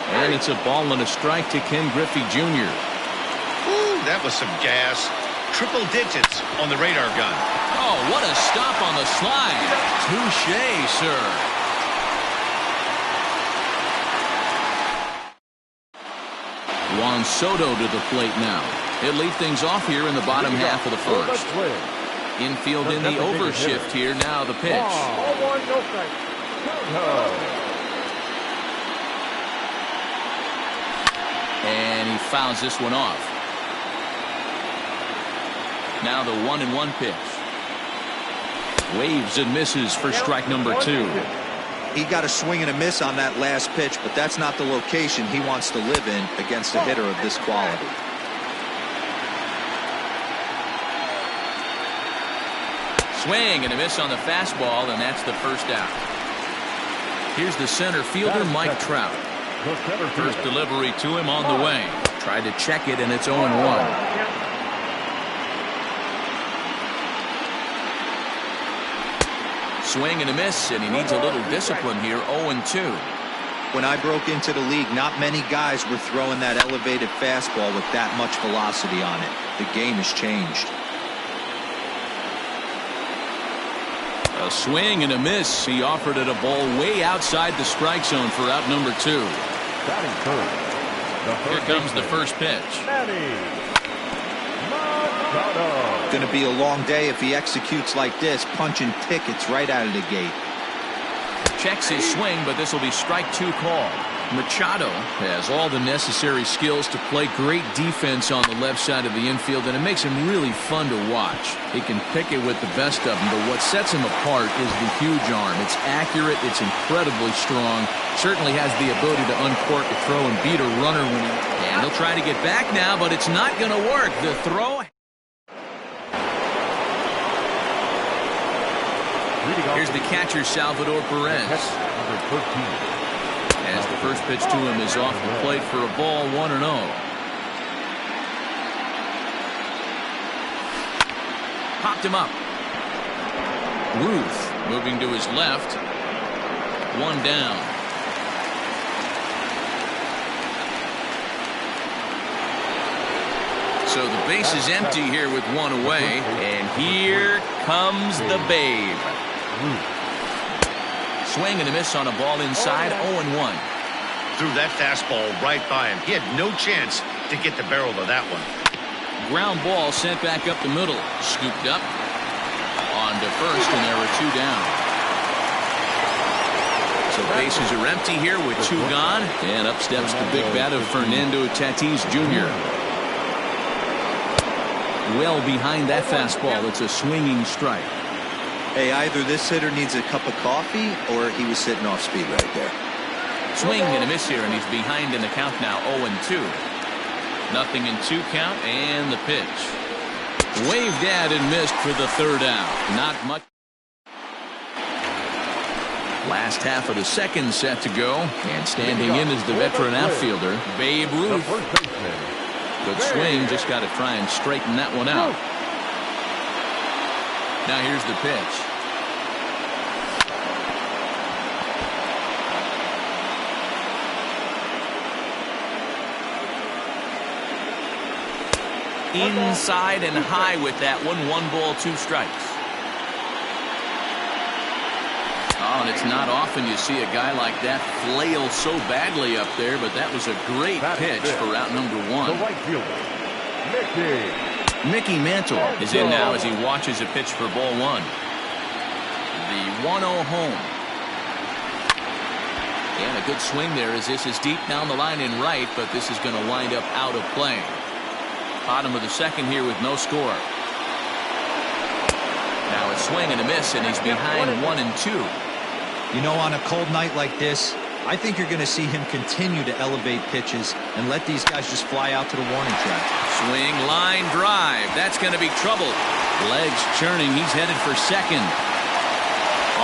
And it's a ball and a strike to Ken Griffey Jr.
Ooh, that was some gas. Triple digits on the radar gun.
Oh, what a stop on the slide. Touché, sir. Juan Soto to the plate now. He'll lead things off here in the bottom half of the first. Infield in the overshift here. Now the pitch. And he fouls this one off. Now the 1-1 pitch. Waves and misses for strike number 2.
He got a swing and a miss on that last pitch, but that's not the location he wants to live in against a hitter of this quality.
Swing and a miss on the fastball, and that's the first out. Here's the center fielder, Mike Trout. First delivery to him on the way. Tried to check it, and it's 0-1. Swing and a miss, and he needs a little discipline here. 0-2.
When I broke into the league, not many guys were throwing that elevated fastball with that much velocity on it. The game has changed.
A swing and a miss. He offered it a ball way outside the strike zone for out number 2. Here comes the first pitch.
Going to be a long day if he executes like this, punching tickets right out of the gate.
Checks his swing, but this will be strike 2 call. Machado has all the necessary skills to play great defense on the left side of the infield, and it makes him really fun to watch. He can pick it with the best of them, but what sets him apart is the huge arm. It's accurate, it's incredibly strong, certainly has the ability to uncork a throw and beat a runner when he... And he'll try to get back now, but it's not going to work. The throw... Here's the catcher, Salvador Perez. As the first pitch to him is off the plate for a ball, 1-0. Popped him up. Ruth moving to his left. One down. So the base is empty here with one away. And here comes the Babe. Swing and a miss on a ball inside, 0-1.
Threw that fastball right by him. He had no chance to get the barrel of that one.
Ground ball sent back up the middle. Scooped up. On to first, and there are two down. So bases are empty here with two gone. And up steps the big bat of Fernando Tatis Jr. Well behind that fastball. It's a swinging strike.
Hey, either this hitter needs a cup of coffee or he was sitting off speed right there.
Swing and a miss here, and he's behind in the count now, 0-2. Nothing in 2 count, and the pitch. Waved at and missed for the third out. Not much. Last half of the second set to go, and standing in is the veteran outfielder, Babe Ruth. Good swing, just got to try and straighten that one out. Now here's the pitch. Inside and high with that one. 1 ball, 2 strikes. Oh, and it's not often you see a guy like that flail so badly up there, but that was a great pitch for out number 1.
The right fielder,
Mickey Mantle is in now as he watches a pitch for ball 1. The 1-0 home. And a good swing there as this is deep down the line in right, but this is going to wind up out of play. Bottom of the second here with no score. Now a swing and a miss, and he's behind 1-2.
You know, on a cold night like this, I think you're going to see him continue to elevate pitches and let these guys just fly out to the warning track.
Swing, line drive. That's going to be trouble. Legs churning. He's headed for second.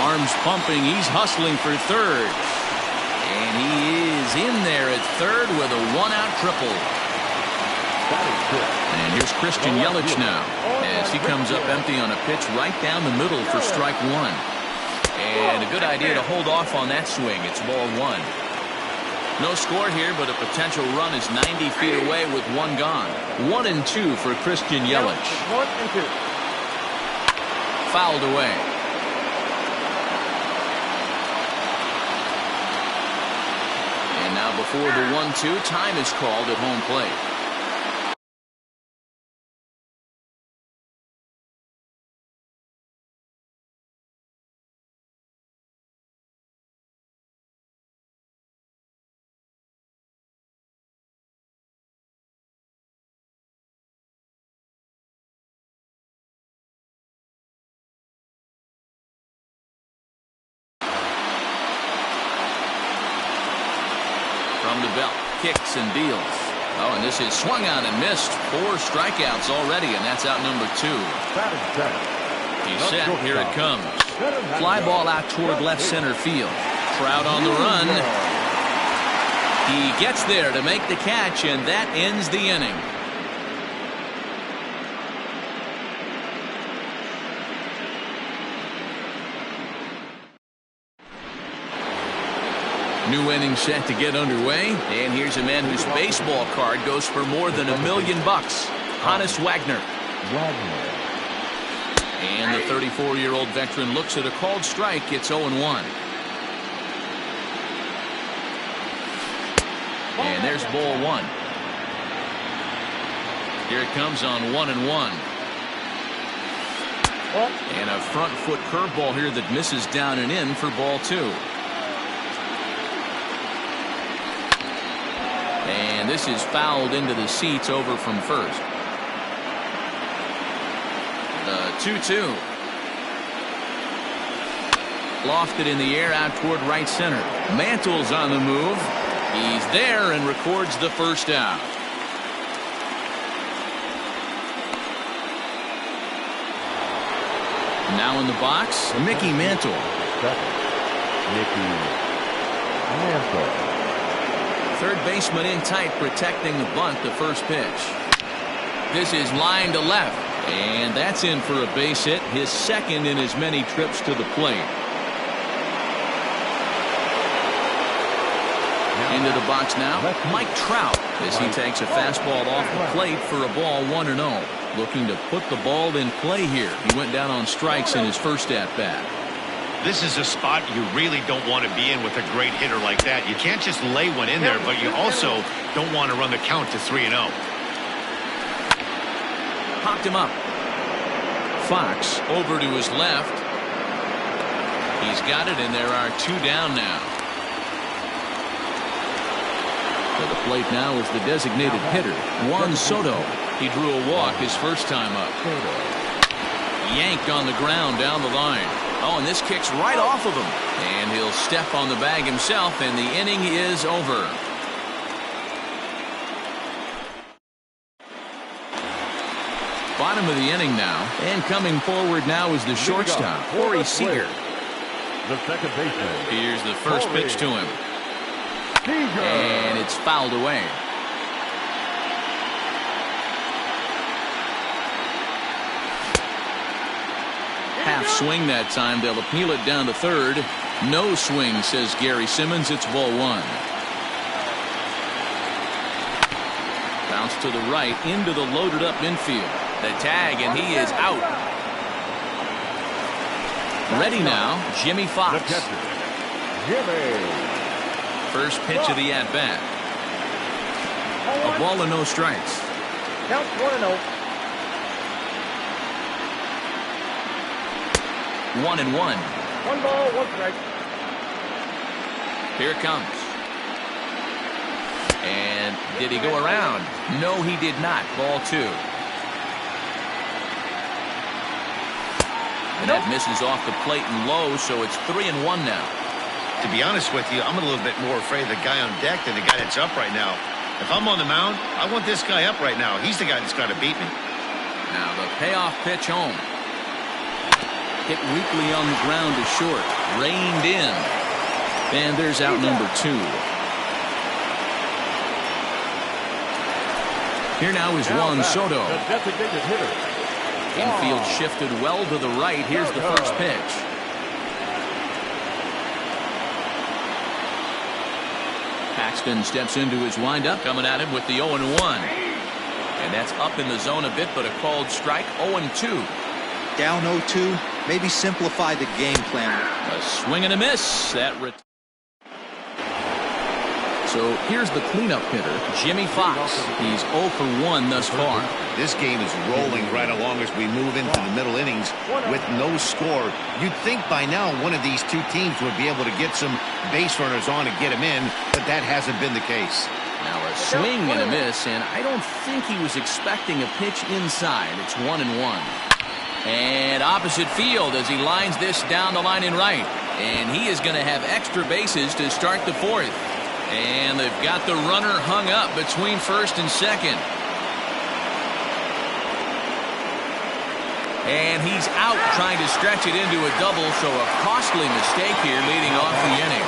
Arms pumping. He's hustling for third. And he is in there at third with a 1-out triple. And here's Christian Yelich now as he comes up empty on a pitch right down the middle for strike 1. And a good idea to hold off on that swing. It's ball 1. No score here, but a potential run is 90 feet away with 1 gone. 1-2 for Christian Yelich.
1-2.
Fouled away. And now before the 1-2, time is called at home plate. From the belt, kicks and deals. Oh, and this is swung on and missed. 4 strikeouts already, and that's out number 2. He's set. Here it comes. Fly ball out toward left center field. Trout on the run. He gets there to make the catch, and that ends the inning. New inning set to get underway, and here's a man whose baseball card goes for more than $1 million. Honus Wagner. And the 34-year-old veteran looks at a called strike. It's 0-1. And there's ball 1. Here it comes on 1-1. And a front foot curveball here that misses down and in for ball 2. And this is fouled into the seats over from first. The 2-2. Lofted in the air out toward right center. Mantle's on the move. He's there and records the first out. Now in the box, Mickey Mantle.
Mickey Mantle.
Third baseman in tight, protecting the bunt, the first pitch. This is line to left, and that's in for a base hit, his second in as many trips to the plate. Into the box now, Mike Trout, as he takes a fastball off the plate for a ball 1-0. Looking to put the ball in play here. He went down on strikes in his first at-bat.
This is a spot you really don't want to be in with a great hitter like that. You can't just lay one in there, but you also don't want to run the count to 3-0.
Popped him up. Fox over to his left. He's got it, and there are 2 down now. To the plate now is the designated hitter, Juan Soto. He drew a walk his first time up. Yanked on the ground down the line. Oh, and this kicks right off of him. And he'll step on the bag himself, and the inning is over. Bottom of the inning now. And coming forward now is the shortstop, Corey Seager.
The second baseman.
Here's the first pitch to him. And it's fouled away. Half swing that time. They'll appeal it down to third. No swing, says Gary Simmons. It's ball 1. Bounce to the right into the loaded up infield. The tag, and he is out. Ready now, Jimmy Fox.
Jimmy.
First pitch of the at-bat. A ball and no strikes.
Count 1-0.
1-1.
1 ball, 1 strike.
Here it comes. And did he go around? No, he did not. Ball 2. And that misses off the plate and low, so it's 3-1 now.
To be honest with you, I'm a little bit more afraid of the guy on deck than the guy that's up right now. If I'm on the mound, I want this guy up right now. He's the guy that's got to beat me.
Now the payoff pitch home. Hit weakly on the ground to short. Reined in. And there's out number 2. Here now is Juan Soto.
The designated hitter.
Infield shifted well to the right. Here's the first pitch. Paxton steps into his windup, coming at him with the 0-1. And that's up in the zone a bit, but a called strike. 0-2.
Down 0-2. Maybe simplify the game plan.
A swing and a miss. So here's the cleanup hitter, Jimmy Fox. He's 0 for 1 thus far.
This game is rolling right along as we move into the middle innings with no score. You'd think by now one of these 2 teams would be able to get some base runners on and get them in, but that hasn't been the case.
Now a swing and a miss, and I don't think he was expecting a pitch inside. It's 1-1. And opposite field as he lines this down the line in right. And he is going to have extra bases to start the 4th. And they've got the runner hung up between first and second. And he's out trying to stretch it into a double, so a costly mistake here leading off the inning.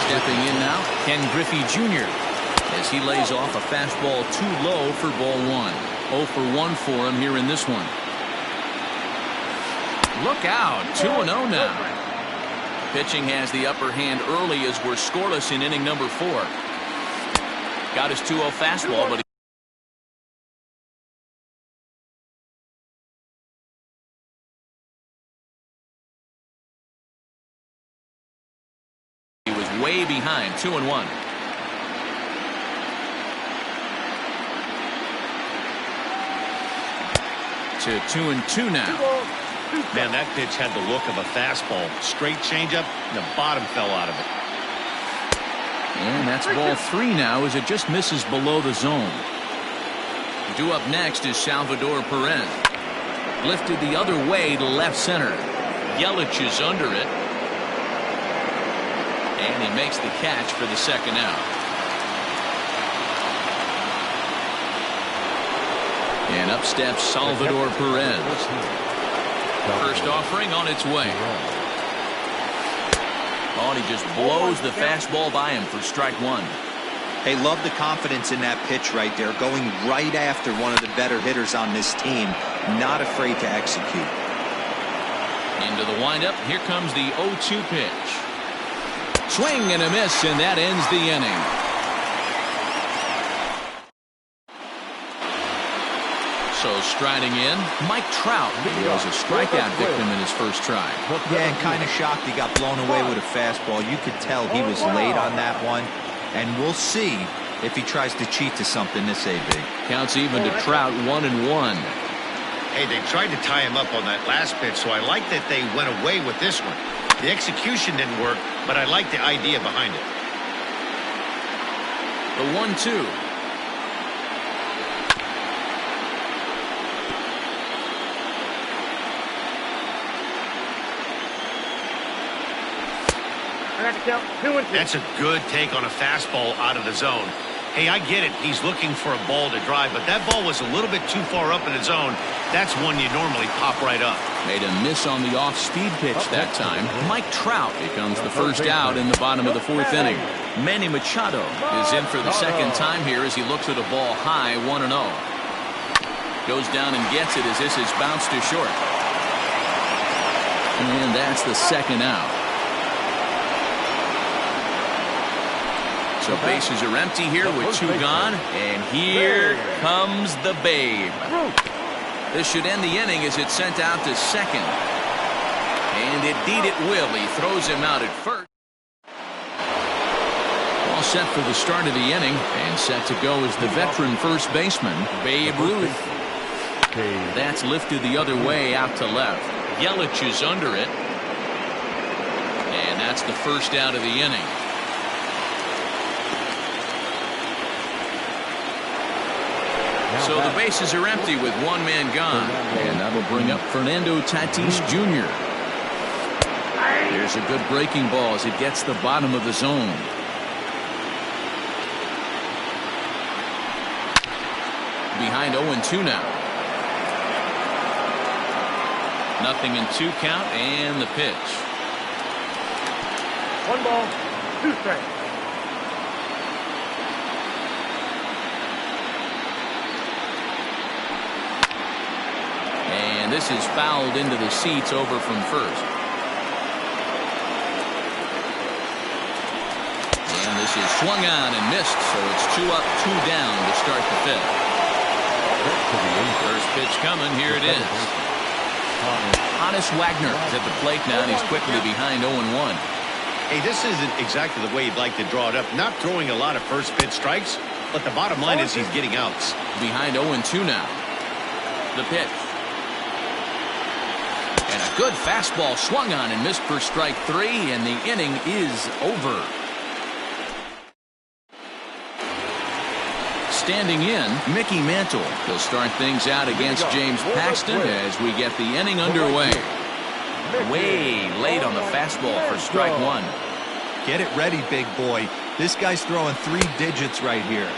Stepping in now, Ken Griffey Jr. as he lays off a fastball too low for ball 1. 0 for 1 for him here in this one. Look out, 2-0 now. Pitching has the upper hand early as we're scoreless in inning number 4. Got his 2-0 fastball, but he was way behind. 2-1. To 2-2 now.
Man, that pitch had the look of a fastball. Straight changeup, and the bottom fell out of it.
And that's ball 3 now as it just misses below the zone. Due up next is Salvador Perez. Lifted the other way to left center. Yelich is under it. And he makes the catch for the second out. And up steps Salvador Perez. First offering on its way. Oh, and he just blows the fastball by him for strike 1.
Hey, love the confidence in that pitch right there. Going right after one of the better hitters on this team. Not afraid to execute.
Into the windup. Here comes the 0-2 pitch. Swing and a miss, and that ends the inning. So striding in, Mike Trout. He was a strikeout victim in his first try.
Yeah, and kind of shocked he got blown away with a fastball. You could tell he was late on that one. And we'll see if he tries to cheat to something this AB.
Counts even to Trout, 1-1.
Hey, they tried to tie him up on that last pitch, so I like that they went away with this one. The execution didn't work, but I like the idea behind it.
The 1-2.
That's a good take on a fastball out of the zone. Hey, I get it. He's looking for a ball to drive, but that ball was a little bit too far up in the zone. That's one you normally pop right up.
Made a miss on the off-speed pitch that time. Mike Trout becomes the first out in the bottom of the 4th inning. Manny Machado is in for the second time here as he looks at a ball high, 1-0. Goes down and gets it as this is bounced to short. And that's the second out. So bases are empty here with 2 gone. And here comes the Babe. This should end the inning as it's sent out to second. And indeed it will. He throws him out at first. All set for the start of the inning. And set to go is the veteran first baseman, Babe Ruth. That's lifted the other way out to left. Yelich is under it. And that's the first out of the inning. So the bases are empty with 1 man gone. And that'll bring up Fernando Tatis Jr. Here's a good breaking ball as it gets the bottom of the zone. Behind 0-2 now. 0-2 count and the pitch.
1 ball, 2 strikes.
And this is fouled into the seats over from first. And this is swung on and missed, so it's 2 up, 2 down to start the 5th. First pitch coming, here it is. Honus Wagner is at the plate now, and he's quickly behind 0-1.
Hey, this isn't exactly the way you'd like to draw it up. Not throwing a lot of first pitch strikes, but the bottom line is he's getting outs.
Behind 0-2 now. The pitch. And a good fastball swung on and missed for strike 3, and the inning is over. Standing in, Mickey Mantle. He'll start things out against James Paxton as we get the inning underway. Way late on the fastball for strike 1.
Get it ready, big boy. This guy's throwing 3 digits right here.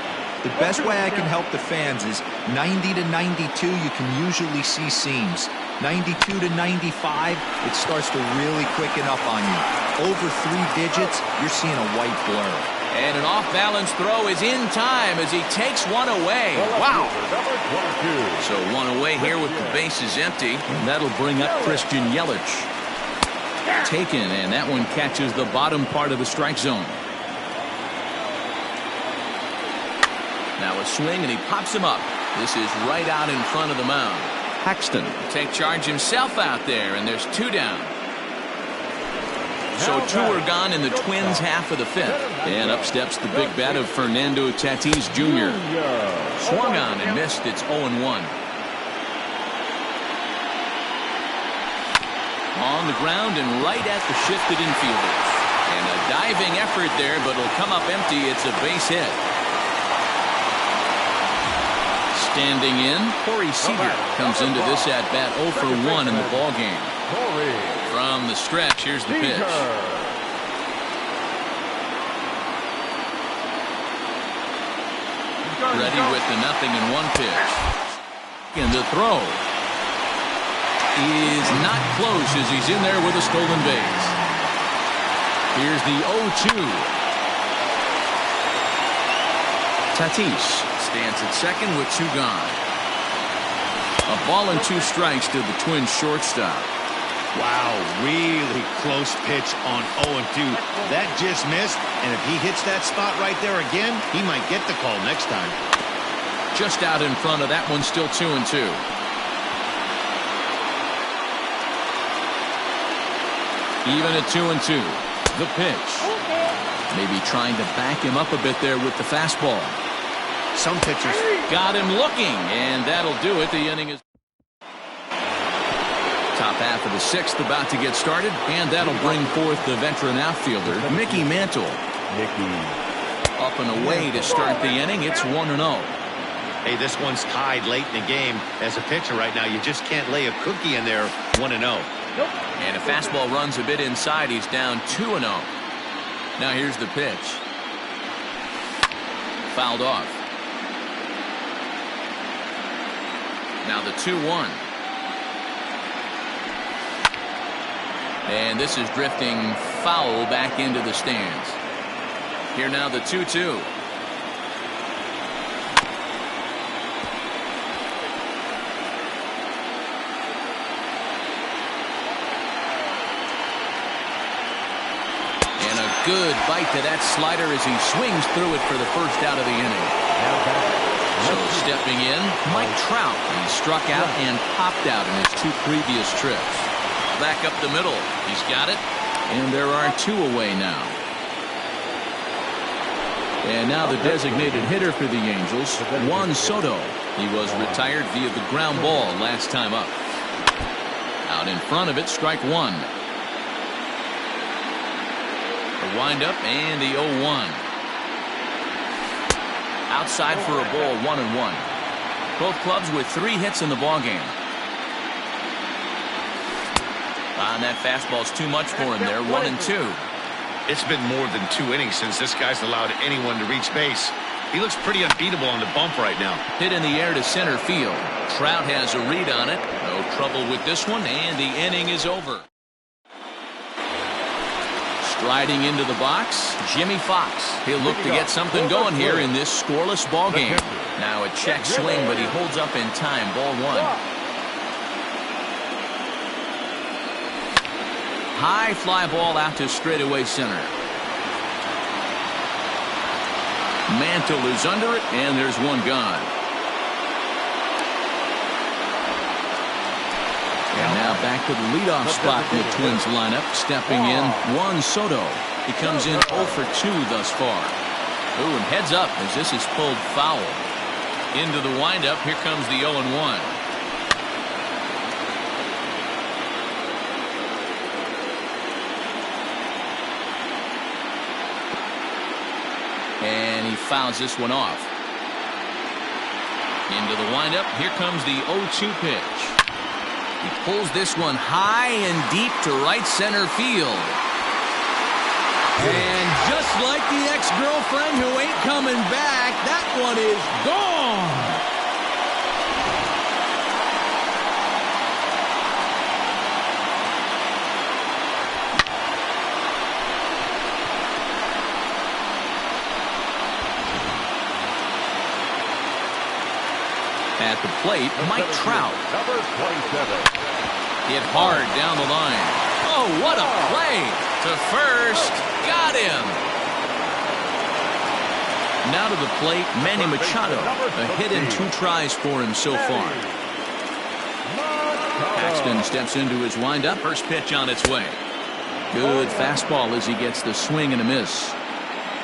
The best way I can help the fans is 90 to 92, you can usually see seams. 92 to 95, it starts to really quicken up on you. Over 3 digits, you're seeing a white blur.
And an off-balance throw is in time as he takes one away. Wow. So 1 away here with the bases empty. And that'll bring up Christian Yelich. Taken, and that one catches the bottom part of the strike zone. Now a swing, and he pops him up. This is right out in front of the mound. Paxton will take charge himself out there, and there's 2 down. So 2 are gone in the Twins' half of the 5th. And up steps the big bat of Fernando Tatis Jr. Swung on and missed. It's 0-1. On the ground and right at the shifted infielders. And a diving effort there, but it'll come up empty. It's a base hit. Standing in, Corey Seager comes into this at bat 0 for 1 in the ball game. From the stretch, here's the pitch. Ready with the 0-1 pitch. And the throw is not close as he's in there with a stolen base. Here's the 0-2. Tatis stands at second with 2 gone. A ball and 2 strikes to the Twins shortstop.
Wow, really close pitch on 0-2. That just missed, and if he hits that spot right there again, he might get the call next time.
Just out in front of that one, still 2-2. Even at 2-2. The pitch. Maybe trying to back him up a bit there with the fastball.
Some pitchers
got him looking, and that'll do it. The inning is top half of the 6th about to get started, and that'll bring forth the veteran outfielder, Mickey Mantle. Up and away to start the inning. It's 1-0.
Hey, this one's tied late in the game. As a pitcher right now, you just can't lay a cookie in there. 1-0.
And a fastball runs a bit inside. He's down 2-0. Now here's the pitch. Fouled off. Now the 2-1. And this is drifting foul back into the stands. Here now the 2-2. And a good bite to that slider as he swings through it for the first out of the inning. So stepping in, Mike Trout. He struck out and popped out in his 2 previous trips. Back up the middle. He's got it. And there are 2 away now. And now the designated hitter for the Angels, Juan Soto. He was retired via the ground ball last time up. Out in front of it, strike 1. The windup and the 0-1. Outside for a ball, 1-1. Both clubs with 3 hits in the ballgame. And that fastball's too much for him there. 1-2.
It's been more than 2 innings since this guy's allowed anyone to reach base. He looks pretty unbeatable on the bump right now.
Hit in the air to center field. Trout has a read on it. No trouble with this one, and the inning is over. Striding into the box, Jimmy Fox. He'll look to get something going here in this scoreless ball game. Now a check swing, but he holds up in time. Ball 1. High fly ball out to straightaway center. Mantle is under it, and there's 1 gone. And now back to the leadoff spot in the Twins lineup. Stepping in, Juan Soto. He comes in 0 for 2 thus far. Ooh, and heads up as this is pulled foul. Into the windup, here comes the 0-1. And he fouls this one off. Into the windup. Here comes the 0-2 pitch. He pulls this one high and deep to right center field. And just like the ex-girlfriend who ain't coming back, that one is gone. At the plate, Mike Trout.
Number 27.
Hit hard down the line. Oh, what a play! To first, got him. Now to the plate, Manny Machado. A hit and 2 tries for him so far. Paxton steps into his windup. First pitch on its way. Good fastball as he gets the swing and a miss.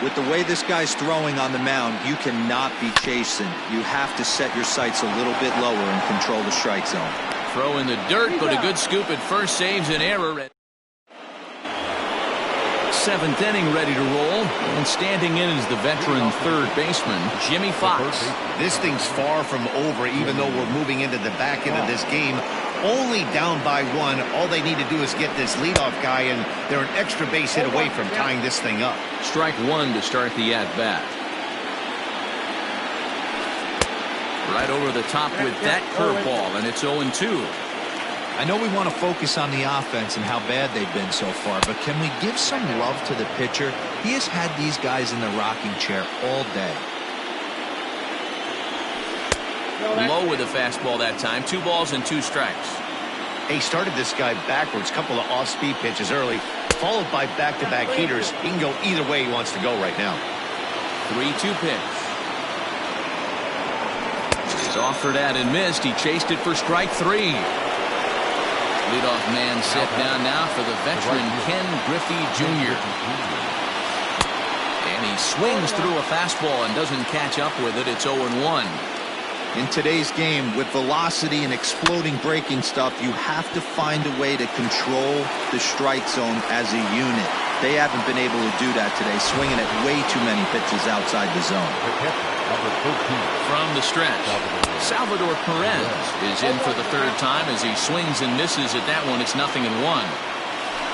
With the way this guy's throwing on the mound, you cannot be chasing. You have to set your sights a little bit lower and control the strike zone.
Throw in the dirt, but a good scoop at first saves an error. seventh inning ready to roll. And standing in is the veteran third baseman, Jimmy Fox.
This thing's far from over, even though we're moving into the back end of this game. Only down by one. All they need to do is get this leadoff guy, and they're an extra base hit away from tying this thing up.
Strike one to start the at-bat. Right over the top with that curveball, and it's 0-2.
I know we want to focus on the offense and how bad they've been so far, but can we give some love to the pitcher? He has had these guys in the rocking chair all day.
Low with a fastball that time. 2 balls and 2 strikes.
He started this guy backwards, couple of off-speed pitches early, followed by back-to-back heaters. He can go either way he wants to go right now.
3-2 pitch. He's offered at and missed. He chased it for strike 3. Leadoff man set down now for the veteran Ken Griffey Jr. And he swings through a fastball and doesn't catch up with it. It's 0-1.
In today's game, with velocity and exploding breaking stuff, you have to find a way to control the strike zone as a unit. They haven't been able to do that today, swinging at way too many pitches outside the zone.
From the stretch, Salvador Perez is in for the third time as he swings and misses at that one. It's 0-1.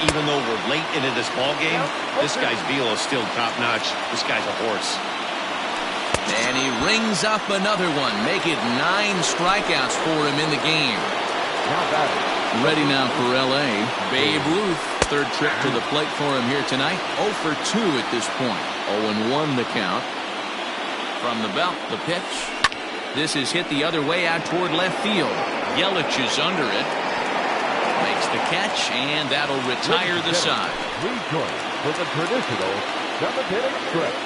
Even though we're late into this ball game, this guy's velo is still top-notch. This guy's a horse.
And he rings up another one. Make it 9 strikeouts for him in the game. Ready now for L.A. Babe Ruth. Third trip to the plate for him here tonight. 0 for 2 at this point. 0-1 the count. From the belt, the pitch. This is hit the other way out toward left field. Yelich is under it. Makes the catch, and that'll retire the side.
Rejoin for the traditional 7th-inning stretch.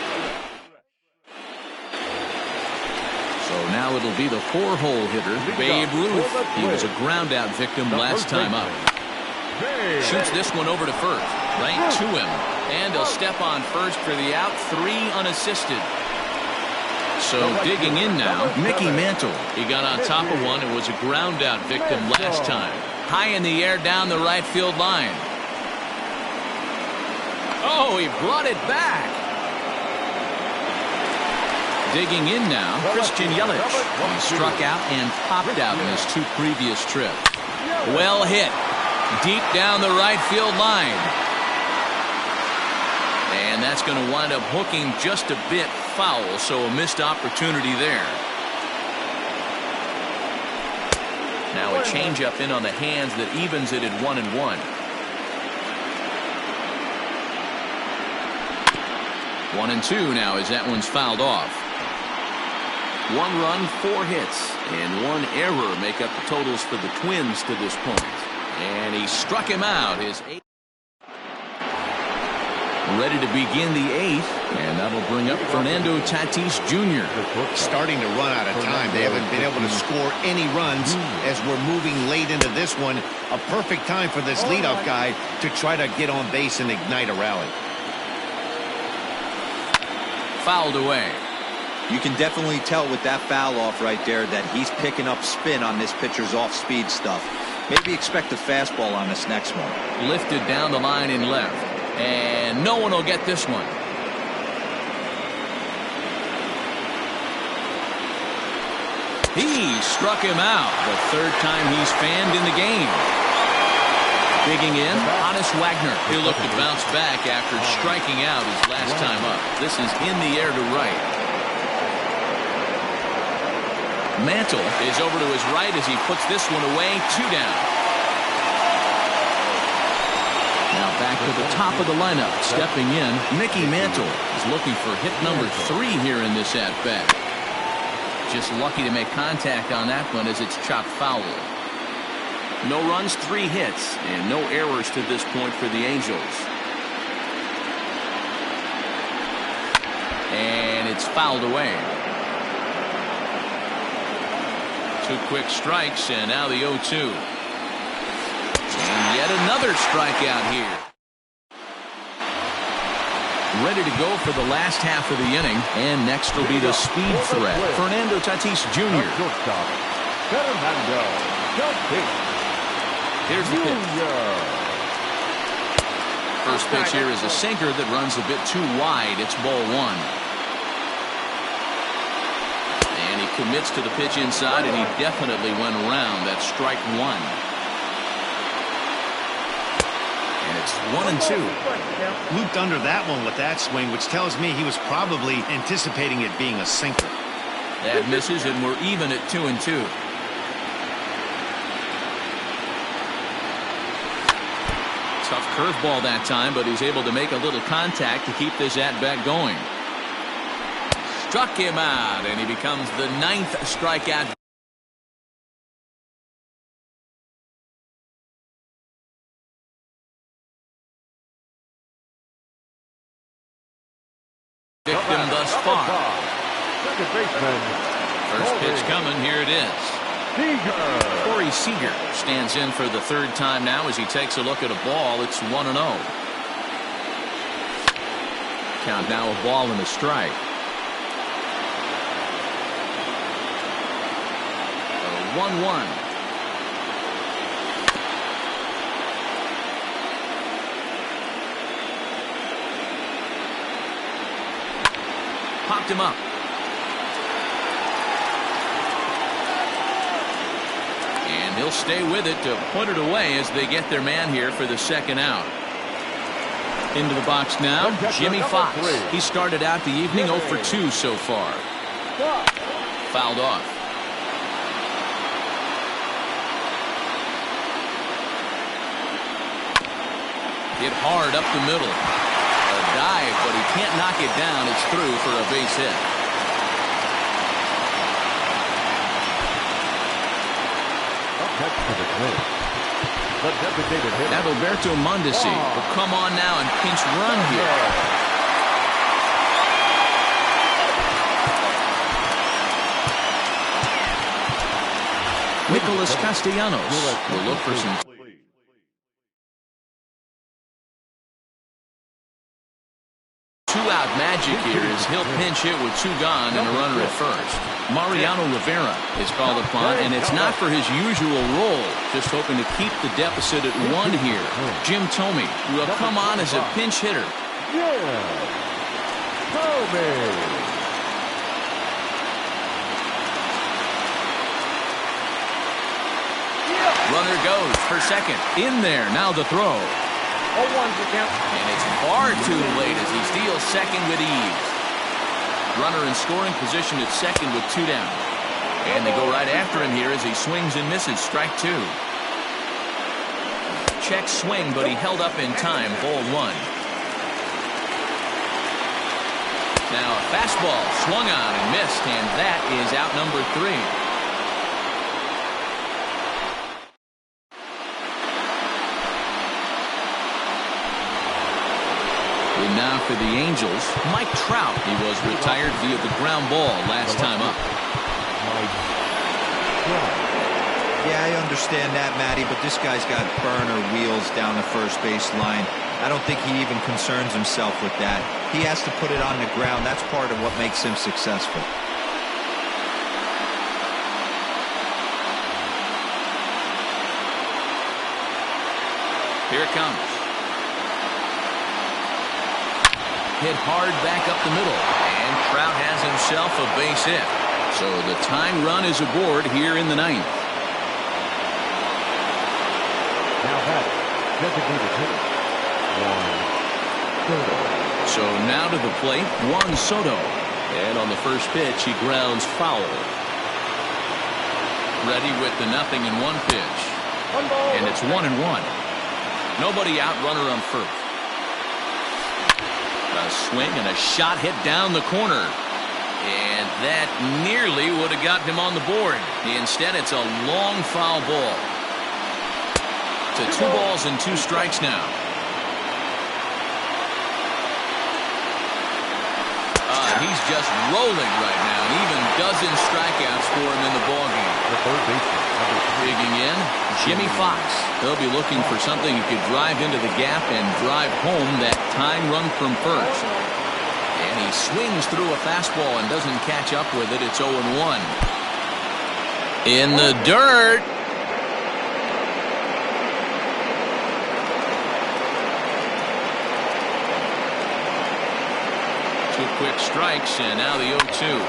So now it'll be the 4-hole hitter, Babe Ruth. He was a ground-out victim last time up. Shoots this one over to first. Right to him. And he'll step on first for the out. 3 unassisted. So digging in now, Mickey Mantle. He got on top of one and was a ground-out victim last time. High in the air down the right field line. Oh, he brought it back. Digging in now, Christian Yelich. He struck out and popped out in his 2 previous trips. Well hit. Deep down the right field line. And that's going to wind up hooking just a bit foul, so a missed opportunity there. Now a changeup in on the hands that evens it at 1-1. 1-2 now as that one's fouled off. 1 run, 4 hits, and 1 error make up the totals for the Twins to this point. And he struck him out. His 8th. Ready to begin the 8th, and that'll bring up Fernando Tatis Jr.
Starting to run out of time. They haven't been able to score any runs as we're moving late into this one. A perfect time for this leadoff guy to try to get on base and ignite a rally.
Fouled away.
You can definitely tell with that foul off right there that he's picking up spin on this pitcher's off-speed stuff. Maybe expect a fastball on this next one.
Lifted down the line in left. And no one will get this one. He struck him out. The 3rd time he's fanned in the game. Digging in, Honus Wagner. He'll look to bounce back after striking out his last time up. This is in the air to right. Mantle is over to his right as he puts this one away. 2 down. Now back to the top of the lineup. Stepping in, Mickey Mantle is looking for hit number 3 here in this at-bat. Just lucky to make contact on that one as it's chopped foul. No runs, 3 hits, and no errors to this point for the Angels. And it's fouled away. 2 quick strikes, and now the 0-2. And yet another strikeout here. Ready to go for the last half of the inning. And next will be the speed threat, Fernando Tatis Jr. Here's the pitch. first pitch here is a sinker that runs a bit too wide. It's ball one. And he commits to the pitch inside, and he definitely went around. That's strike one. And it's 1-2.
Looped under that one with that swing, which tells me he was probably anticipating it being a sinker.
That misses, and we're even at 2-2. Tough curveball that time, but he's able to make a little contact to keep this at-bat going. Struck him out, and he becomes the 9th strikeout. Victim thus far.
Second baseman.
First pitch coming. Here it is. Corey Seager stands in for the third time now as he takes a look at a ball. It's 1-0. Count now a ball and a strike. 1-1. Popped him up. And he'll stay with it to put it away as they get their man here for the second out. Into the box now, Jimmy Fox. He started out the evening 0 for 2 so far. Fouled off. Hit hard up the middle. A dive, but he can't knock it down. It's through for a base hit. Adalberto Mondesi will come on now and pinch run here. Nicholas Castellanos will look for some two-out magic here as he'll pinch hit with 2 gone and a runner at first. Mariano Rivera is called upon, and it's not for his usual role, just hoping to keep the deficit at 1 here. Jim Thome will come on as a pinch hitter. Runner goes for second. In there, now the throw.
0-1 to count.
And it's far too late as he steals second with ease. Runner in scoring position at second with 2 down. And they go right after him here as he swings and misses. Strike 2. Check swing, but he held up in time. Ball 1. Now a fastball swung on and missed, and that is out number 3. And now for the Angels, Mike Trout. He was retired via the ground ball last time up.
Yeah, I understand that, Matty, but this guy's got burner wheels down the first base line. I don't think he even concerns himself with that. He has to put it on the ground. That's part of what makes him successful.
Here it comes. Hit hard back up the middle, and Trout has himself a base hit. So the tying run is aboard here in the 9th.
Now that designated hitter, Juan Soto.
So now to the plate, Juan Soto. And on the first pitch, he grounds foul. Ready with the 0-1 pitch. And it's 1-1. Nobody out, runner on first. A swing and a shot hit down the corner. And that nearly would have gotten him on the board. Instead, it's a long foul ball. To 2 balls and 2 strikes now. He's just rolling right now. And even dozen strikeouts for him in the ballgame.
The third baseman.
Digging in, Jimmy Fox. They'll be looking for something he could drive into the gap and drive home that tying run from first. And he swings through a fastball and doesn't catch up with it. It's 0-1. In the dirt. with quick strikes, and now the 0-2.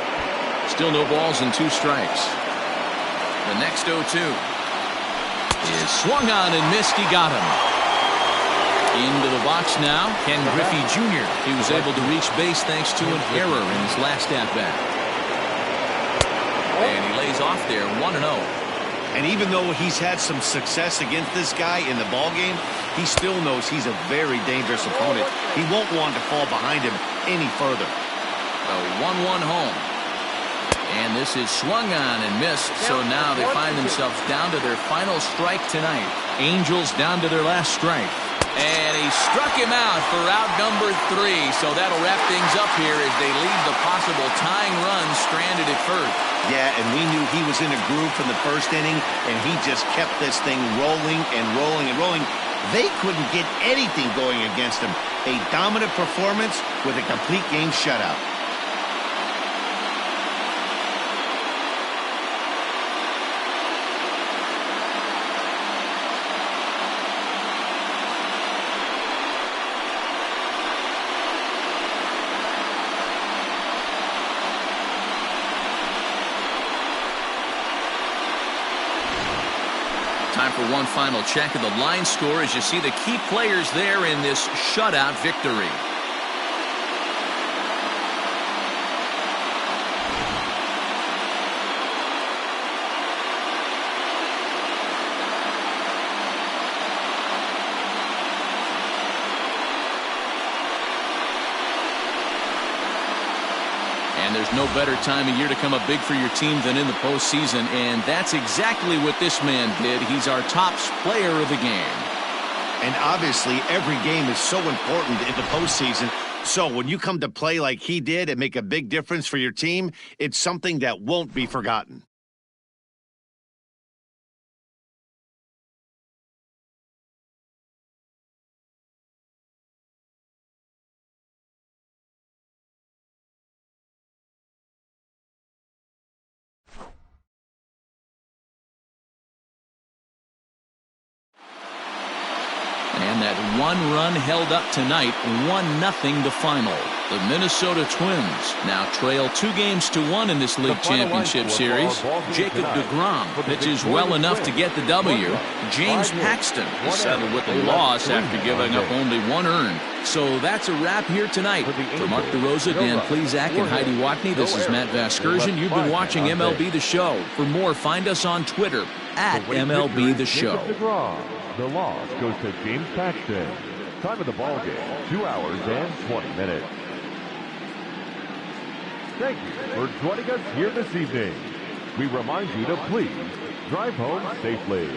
Still no balls and 2 strikes. The next 0-2 is swung on and missed. He got him. Into the box now, Ken Griffey Jr. He was able to reach base thanks to an error in his last at-bat. And he lays off there, 1-0.
And even though he's had some success against this guy in the ballgame, he still knows he's a very dangerous opponent. He won't want to fall behind him any further.
A 1-1 home. And this is swung on and missed, so now they find themselves down to their final strike tonight. Angels down to their last strike. And he struck him out for out number 3, so that'll wrap things up here as they leave the possible tying run stranded at first.
Yeah, and we knew he was in a groove from the first inning, and he just kept this thing rolling and rolling and rolling. They couldn't get anything going against him. A dominant performance with a complete game shutout.
Time for one final check of the line score as you see the key players there in this shutout victory. And there's no better time of year to come up big for your team than in the postseason, and that's exactly what this man did. He's our top player of the game.
And obviously, every game is so important in the postseason. So when you come to play like he did and make a big difference for your team, it's something that won't be forgotten.
And that one run held up tonight, 1-0 the final. The Minnesota Twins now trail 2-1 in this league championship series. Jacob deGrom pitches well enough to get the W. James Paxton is settled with a loss after giving up only 1 earned. So that's a wrap here tonight. For Mark DeRosa, Dan Plesac, and Heidi Watney, this is Matt Vasgersian. You've been watching MLB The Show. For more, find us on Twitter at MLB The Show.
The loss goes to James Paxton. Time of the ball game, 2 hours and 20 minutes. Thank you for joining us here this evening. We remind you to please drive home safely.